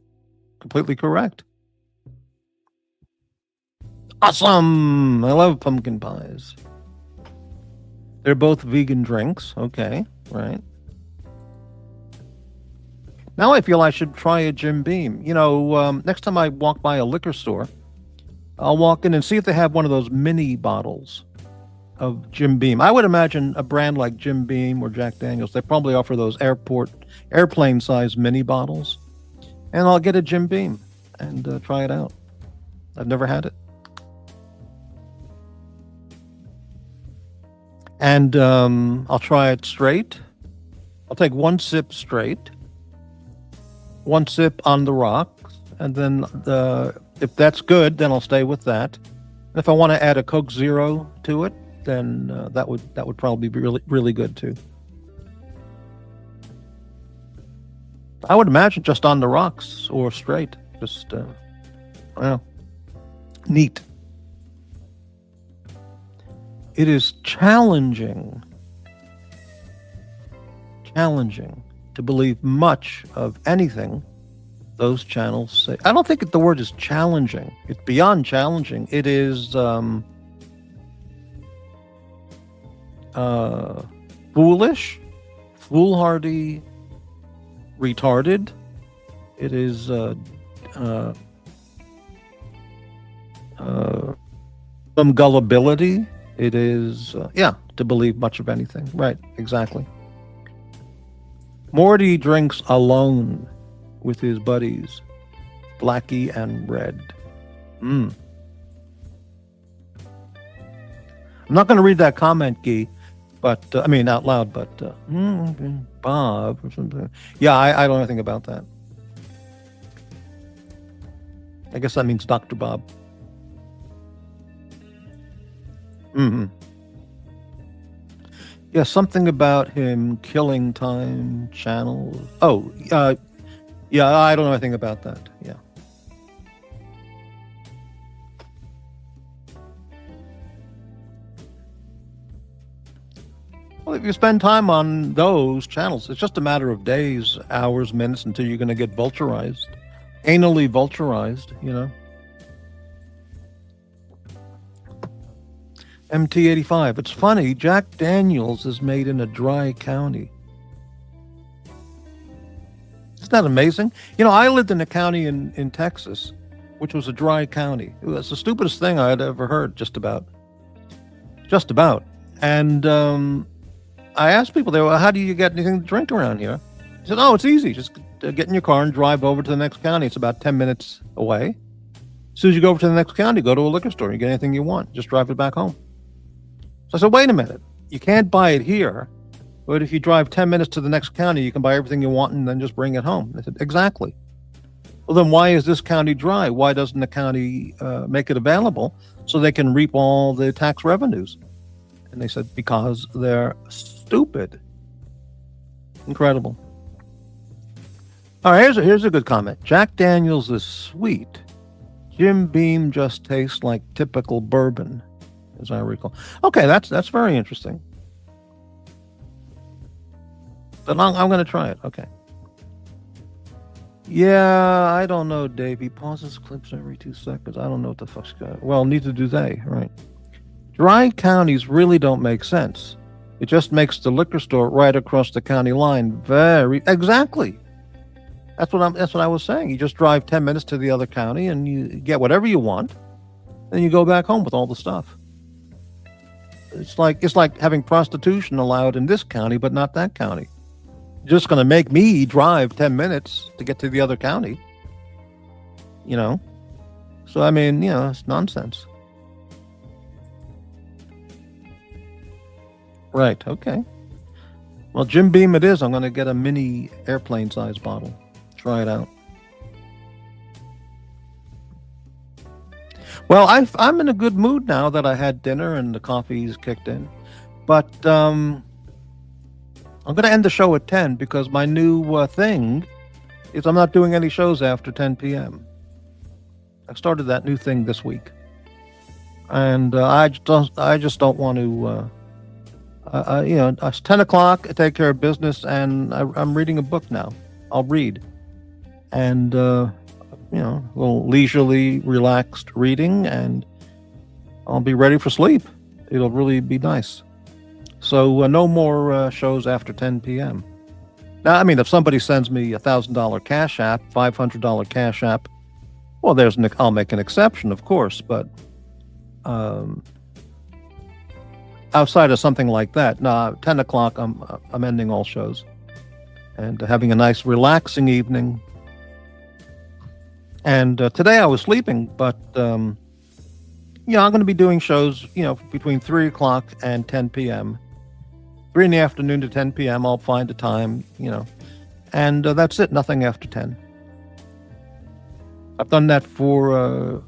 Completely correct. Awesome! I love pumpkin pies. They're both vegan drinks. Okay, right. Now I feel I should try a Jim Beam. Next time I walk by a liquor store, I'll walk in and see if they have one of those mini bottles of Jim Beam. I would imagine a brand like Jim Beam or Jack Daniels, they probably offer those airplane-sized mini bottles. And I'll get a Jim Beam and try it out. I've never had it. And I'll try it straight. I'll take one sip straight, one sip on the rocks, and then if that's good, then I'll stay with that. And if I want to add a Coke Zero to it, then that would probably be really, really good too. I would imagine just on the rocks or straight. Just, neat. It is challenging to believe much of anything those channels say. I don't think the word is challenging. It's beyond challenging. It is foolish, foolhardy, retarded. It is some gullibility. It is to believe much of anything. Right, exactly. Morty drinks alone with his buddies, Blackie and Red. I'm not going to read that comment, Guy, but out loud, but Bob or something. Yeah, I don't know anything about that. I guess that means Dr. Bob. Yeah, something about him killing time channel. Oh, yeah, I don't know anything about that. Yeah. Well, if you spend time on those channels, it's just a matter of days, hours, minutes until you're going to get vulturized. Anally vulturized. MT85. It's funny, Jack Daniels is made in a dry county. Isn't that amazing? I lived in a county in Texas, which was a dry county. It was the stupidest thing I had ever heard, just about. Just about. And I asked people there, well, how do you get anything to drink around here? He said, oh, it's easy. Just get in your car and drive over to the next county. It's about 10 minutes away. As soon as you go over to the next county, go to a liquor store. You get anything you want. Just drive it back home. So I said, wait a minute. You can't buy it here. But if you drive 10 minutes to the next county, you can buy everything you want and then just bring it home. I said, exactly. Well, then why is this county dry? Why doesn't the county make it available so they can reap all the tax revenues? And they said, because they're stupid. Incredible. All right, here's a good comment. Jack Daniels is sweet. Jim Beam just tastes like typical bourbon, as I recall. Okay, that's very interesting. But I'm going to try it. Okay. Yeah, I don't know, Dave. He pauses clips every 2 seconds. I don't know what the fuck's going on. Well, neither do they, right? Dry counties really don't make sense. It just makes the liquor store right across the county line exactly. That's what I was saying. You just drive 10 minutes to the other county and you get whatever you want, then you go back home with all the stuff. It's like having prostitution allowed in this county but not that county. You're just going to make me drive 10 minutes to get to the other county. So I mean, it's nonsense. Right, okay. Well, Jim Beam it is. I'm going to get a mini airplane size bottle. Try it out. Well, I'm in a good mood now that I had dinner and the coffee's kicked in. But I'm going to end the show at 10 because my new thing is I'm not doing any shows after 10 p.m. I started that new thing this week. And I just don't want to... it's 10 o'clock, I take care of business, and I'm reading a book now. I'll read. And, a little leisurely, relaxed reading, and I'll be ready for sleep. It'll really be nice. So no more shows after 10 p.m. Now, I mean, if somebody sends me $1,000 Cash App, $500 Cash App, well, I'll make an exception, of course, but outside of something like that, 10 o'clock, I'm ending all shows and having a nice, relaxing evening. And today I was sleeping, but I'm going to be doing shows, between 3 o'clock and 10 p.m. 3 in the afternoon to 10 p.m. I'll find a time, and that's it. Nothing after 10. I've done that for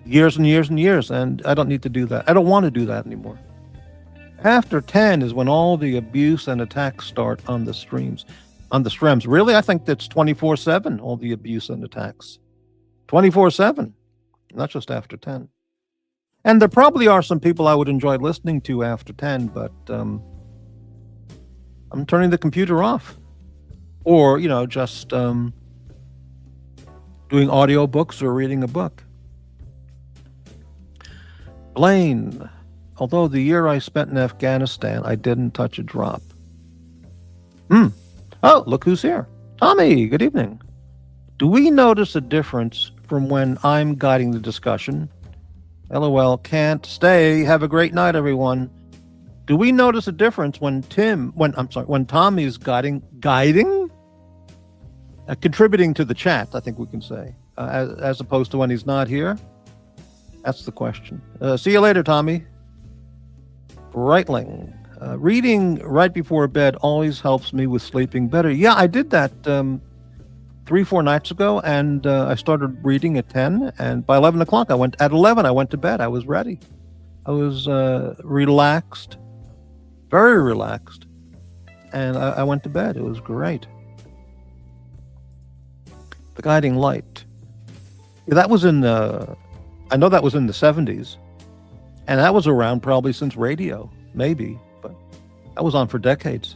years and years and years, and I don't need to do that. I don't want to do that anymore. After 10 is when all the abuse and attacks start on the streams. On the streams. Really? I think that's 24/7, all the abuse and attacks. 24/7, not just after 10. And there probably are some people I would enjoy listening to after 10, but I'm turning the computer off. Or, just doing audiobooks or reading a book. Blaine, although the year I spent in Afghanistan, I didn't touch a drop. Oh, look who's here. Tommy, good evening. Do we notice a difference from when I'm guiding the discussion? LOL, can't stay. Have a great night, everyone. Do we notice a difference when Tommy's guiding? Contributing to the chat, I think we can say, as opposed to when he's not here? That's the question. See you later, Tommy. Breitling. Reading right before bed always helps me with sleeping better. Yeah, I did that 3-4 nights ago, and I started reading at 10, and by 11 o'clock, I went to bed. I was ready. I was relaxed, very relaxed, and I went to bed. It was great. The Guiding Light. Yeah, that was I know that was in the 70s, and that was around probably since radio, maybe. But that was on for decades.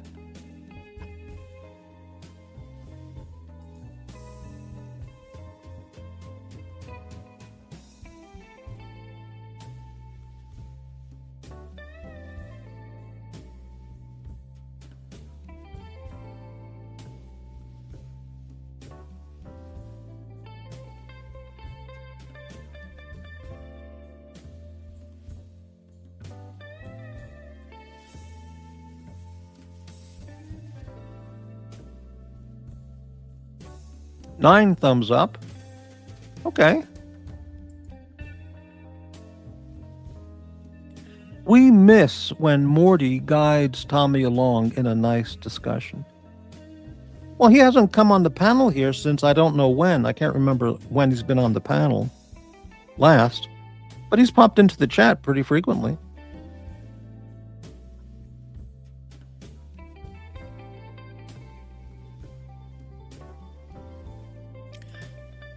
9 thumbs up. Okay. We miss when Morty guides Tommy along in a nice discussion. Well, he hasn't come on the panel here since I don't know when. I can't remember when he's been on the panel last, but he's popped into the chat pretty frequently.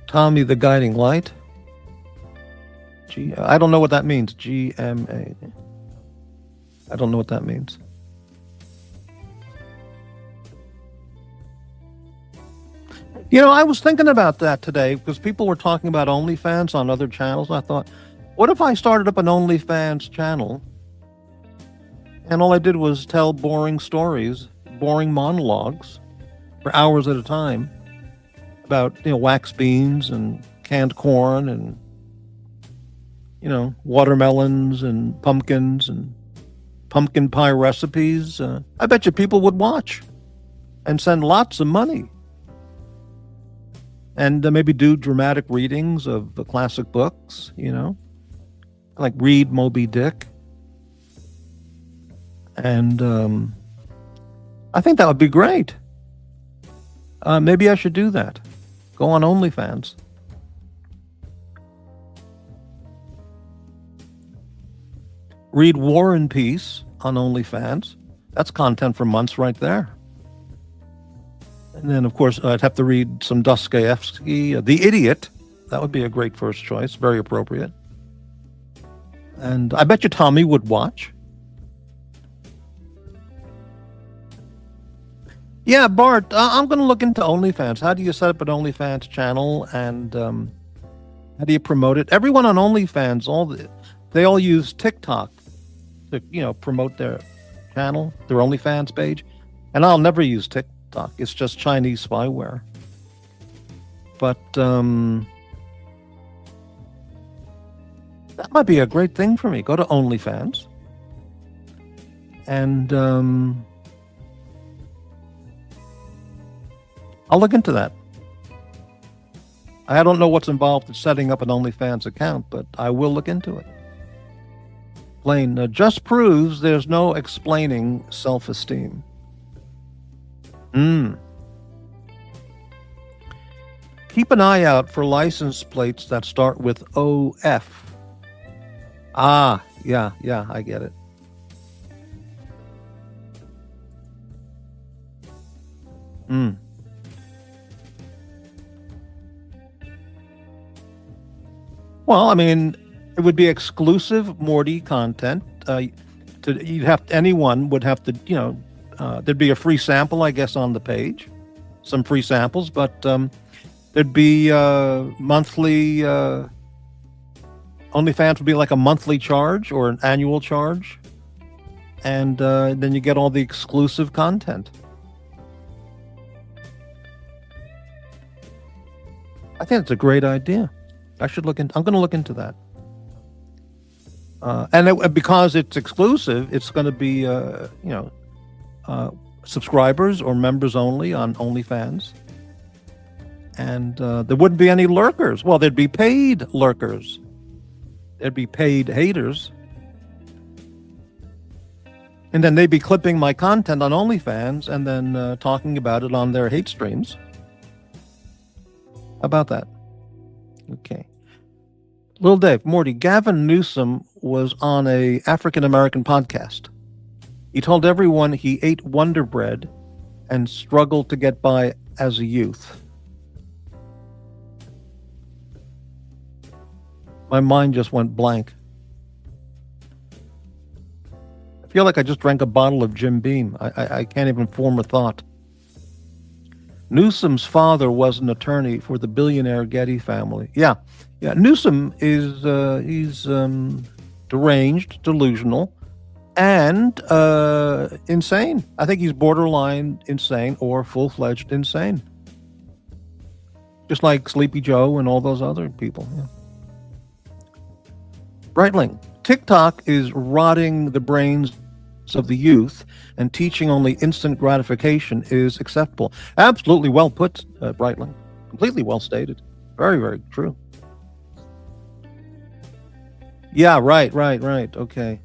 Tommy the Guiding Light. I don't know what that means. GMA. I don't know what that means. You know, I was thinking about that today because people were talking about OnlyFans on other channels. I thought, what if I started up an OnlyFans channel and all I did was tell boring stories, boring monologues for hours at a time about, wax beans and canned corn and, watermelons and pumpkins and pumpkin pie recipes. I bet you people would watch and send lots of money. And maybe do dramatic readings of the classic books, like read Moby Dick. And I think that would be great. Maybe I should do that. Go on OnlyFans. Read War and Peace on OnlyFans. That's content for months right there. And then, of course, I'd have to read some Dostoevsky. The Idiot. That would be a great first choice. Very appropriate. And I bet you Tommy would watch. Yeah, Bart, I'm going to look into OnlyFans. How do you set up an OnlyFans channel, and how do you promote it? Everyone on OnlyFans, they all use TikTok to, promote their channel, their OnlyFans page. And I'll never use TikTok. It's just Chinese spyware. But that might be a great thing for me. Go to OnlyFans. And I'll look into that. I don't know what's involved in setting up an OnlyFans account, but I will look into it. Blaine, just proves there's no explaining self-esteem. Keep an eye out for license plates that start with OF. Ah, yeah, I get it. Well, I mean, it would be exclusive Morty content. Anyone would have to, there'd be a free sample, I guess, on the page, some free samples, but there'd be monthly. OnlyFans would be like a monthly charge or an annual charge, and then you get all the exclusive content. I think it's a great idea. I'm going to look into that. And because it's exclusive, it's going to be, subscribers or members only on OnlyFans. And there wouldn't be any lurkers. Well, there'd be paid lurkers. There'd be paid haters. And then they'd be clipping my content on OnlyFans and then talking about it on their hate streams. How about that? Okay. Little Dave, Morty, Gavin Newsom was on a African-American podcast. He told everyone he ate Wonder Bread and struggled to get by as a youth. My mind just went blank. I feel like I just drank a bottle of Jim Beam. I can't even form a thought. Newsom's father was an attorney for the billionaire Getty family. Yeah. Newsom is he's deranged, delusional, and insane. I think he's borderline insane or full-fledged insane. Just like Sleepy Joe and all those other people. Yeah. Breitling, TikTok is rotting the brains of the youth, and teaching only instant gratification is acceptable. Absolutely well put, Breitling. Completely well stated. Very, very true. Yeah, right. Okay.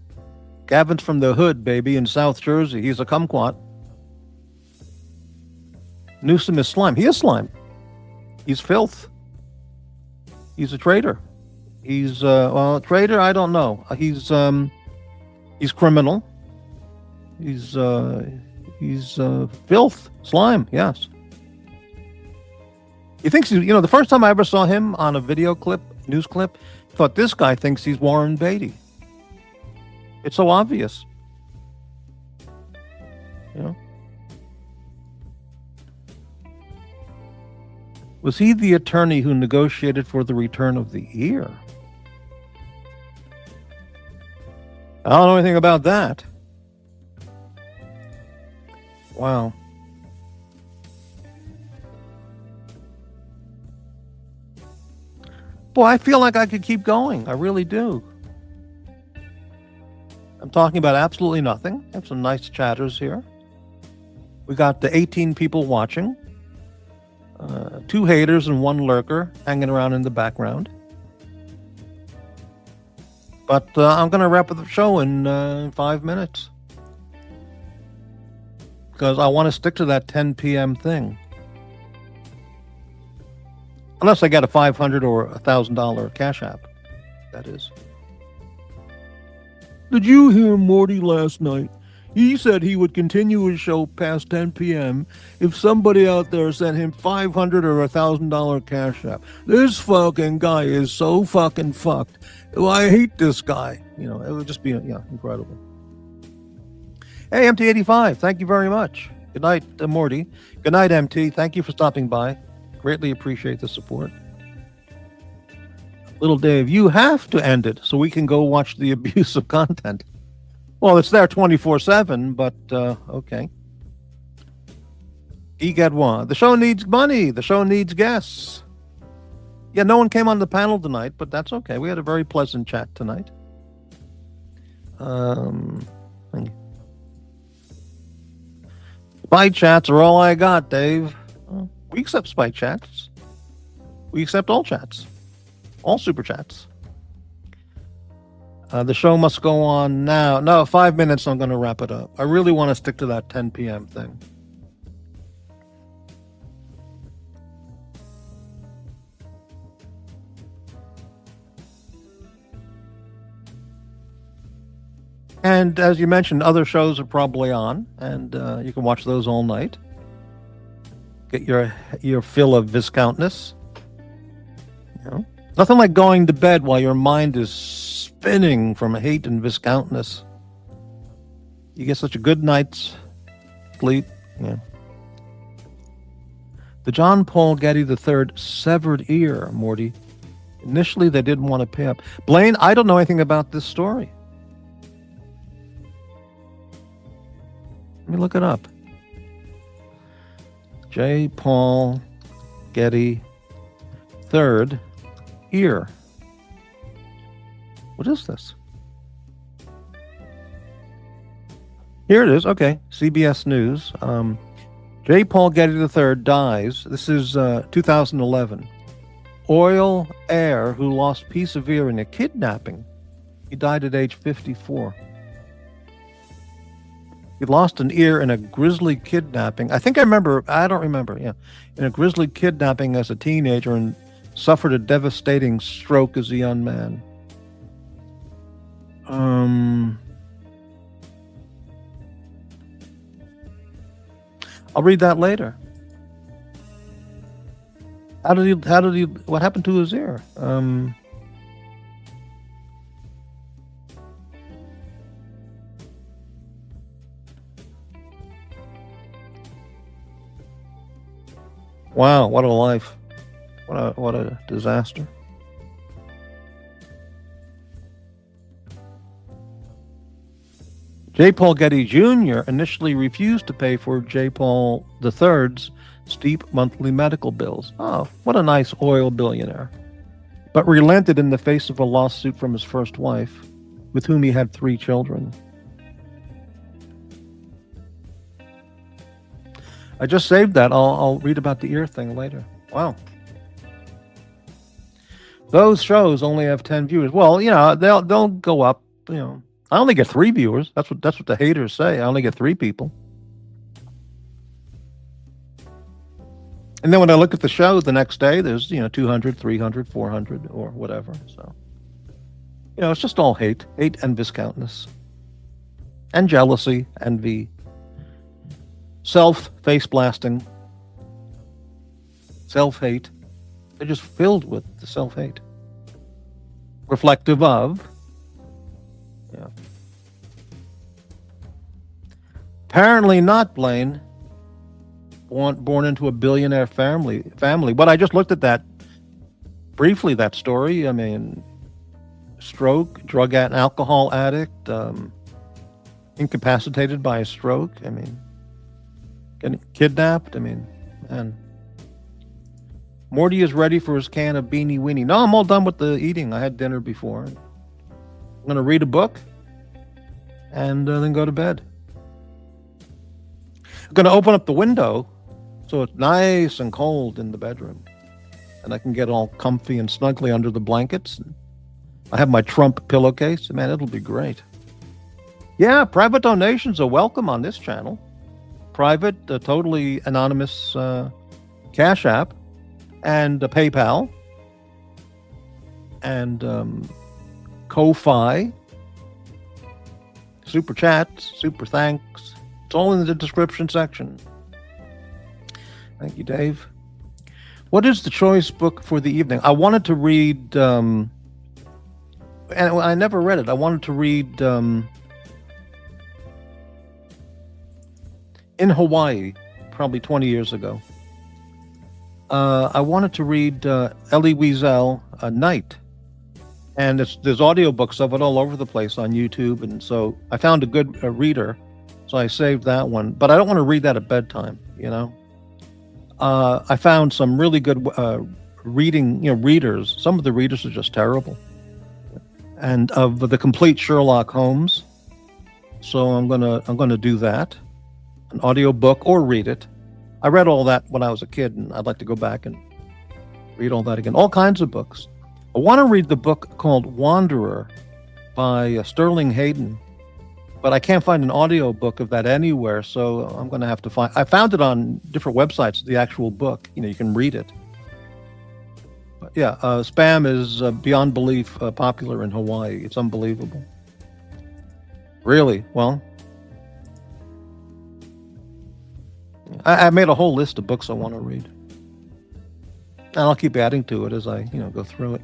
Gavin's from the hood, baby, in South Jersey. He's a kumquat. Newsom is slime. He is slime. He's filth. He's a traitor. He's well, a traitor. I don't know. He's criminal. He's filth, slime. Yes. He thinks he's. The first time I ever saw him on a video clip, news clip, thought this guy thinks he's Warren Beatty. It's so obvious. Was he the attorney who negotiated for the return of the ear? I don't know anything about that. Wow. Boy, I feel like I could keep going. I really do. I'm talking about absolutely nothing. I have some nice chatters here. We got the 18 people watching. 2 haters and 1 lurker hanging around in the background. But I'm going to wrap up the show in 5 minutes. Because I want to stick to that 10 p.m. thing. Unless I get a $500 or $1,000 Cash App, that is. Did you hear Morty last night? He said he would continue his show past 10 p.m. if somebody out there sent him $500 or $1,000 Cash App. This fucking guy is so fucking fucked. Well, I hate this guy. It would just be, incredible. Hey, MT85, thank you very much. Good night, Morty. Good night, MT. Thank you for stopping by. Greatly appreciate the support. Little Dave, you have to end it so we can go watch the abusive content. Well, it's there 24/7, but okay. Egadwa, the show needs money. The show needs guests. Yeah, no one came on the panel tonight, but that's okay. We had a very pleasant chat tonight. Spy chats are all I got, Dave. We accept spy chats. We accept all chats. All super chats. The show must go on now. No, 5 minutes, I'm going to wrap it up. I really want to stick to that 10 p.m. thing. And as you mentioned, other shows are probably on, and you can watch those all night. Get your fill of viscountness. Nothing like going to bed while your mind is spinning from hate and viscountness. You get such a good night's sleep. Yeah. The John Paul Getty III severed ear, Morty. Initially, they didn't want to pay up. Blaine, I don't know anything about this story. Let me look it up. J. Paul Getty III ear. What is this? Here it is. Okay. CBS News. J. Paul Getty III dies. This is 2011. Oil heir who lost piece of ear in a kidnapping. He died at age 54. He lost an ear in a grisly kidnapping. I think I remember. I don't remember. Yeah. In a grisly kidnapping as a teenager and suffered a devastating stroke as a young man. I'll read that later. What happened to his ear? Wow, what a life. What a disaster. J. Paul Getty Jr. initially refused to pay for J. Paul III's steep monthly medical bills. Oh, what a nice oil billionaire. But relented in the face of a lawsuit from his first wife, with whom he had 3 children. I just saved that. I'll read about the ear thing later. Wow. Those shows only have 10 viewers. Well, they'll go up. I only get 3 viewers. That's what the haters say. I only get 3 people. And then when I look at the show the next day, there's 200, 300, 400, or whatever. So it's just all hate and viscountness, and jealousy, envy, face blasting, self-hate. They're just filled with the self-hate, reflective of. Apparently not, Blaine. Born into a billionaire family. But I just looked at that briefly. That story. I mean, stroke, drug and alcohol addict, incapacitated by a stroke. I mean, getting kidnapped. I mean, man. Morty is ready for his can of Beanie Weenie. No, I'm all done with the eating. I had dinner before. I'm going to read a book and then go to bed. I'm going to open up the window so it's nice and cold in the bedroom. And I can get all comfy and snugly under the blankets. I have my Trump pillowcase. Man, it'll be great. Yeah, private donations are welcome on this channel. Private, totally anonymous Cash App. And PayPal, and Ko-Fi, Super Chats, Super Thanks. It's all in the description section. Thank you, Dave. What is the choice book for the evening? I wanted to read, and I never read it. I wanted to read In Hawaii, probably 20 years ago. I wanted to read Elie Wiesel, Night. And there's audiobooks of it all over the place on YouTube. And so I found a good reader. So I saved that one. But I don't want to read that at bedtime, I found some really good readers. Some of the readers are just terrible. And of the complete Sherlock Holmes. So I'm gonna do that. An audiobook or read it. I read all that when I was a kid, and I'd like to go back and read all that again. All kinds of books. I want to read the book called Wanderer by Sterling Hayden, but I can't find an audio book of that anywhere, so I'm going to have to find... I found it on different websites, the actual book. You can read it. But yeah, Spam is beyond belief popular in Hawaii. It's unbelievable. Really? Well... I made a whole list of books I want to read. And I'll keep adding to it as I, go through it.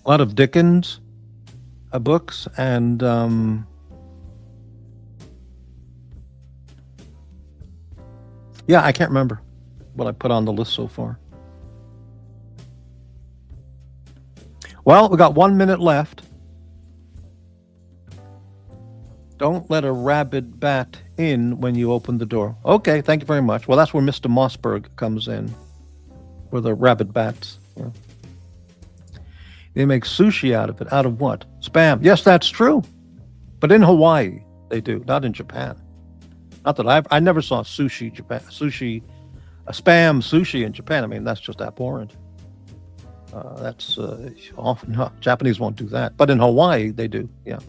A lot of Dickens books and I can't remember what I put on the list so far. Well, we got 1 minute left. Don't let a rabid bat in when you open the door. Okay, thank you very much. Well, that's where Mr. Mossberg comes in, for the rabid bats. Yeah. They make sushi out of it. Out of what? Spam. Yes, that's true. But in Hawaii, they do, not in Japan. Not that I never saw spam sushi in Japan. I mean, that's just abhorrent. That's often, no, Japanese won't do that. But in Hawaii, they do, yeah.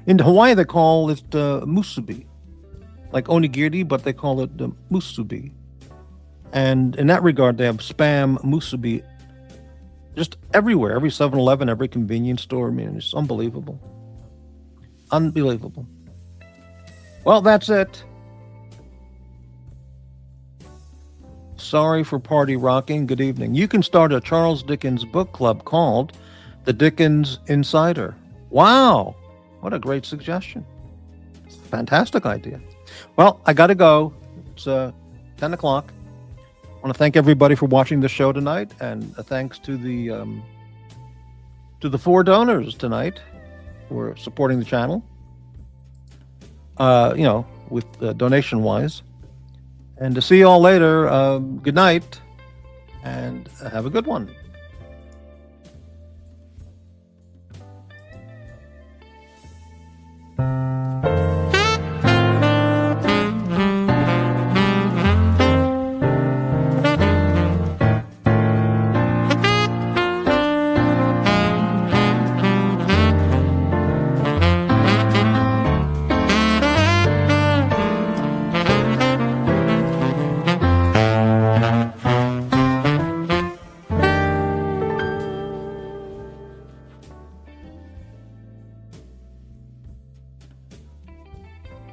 In Hawaii, they call it musubi, like onigiri, but they call it musubi. And in that regard, they have spam musubi just everywhere, every 7-Eleven, every convenience store. I mean, it's unbelievable. Unbelievable. Well, that's it. Sorry for party rocking. Good evening. You can start a Charles Dickens book club called The Dickens Insider. Wow. What a great suggestion. Fantastic idea. Well, I got to go. It's 10 o'clock. I want to thank everybody for watching the show tonight, and thanks to the 4 donors tonight for supporting the channel. With donation-wise. And to see you all later, good night, and have a good one.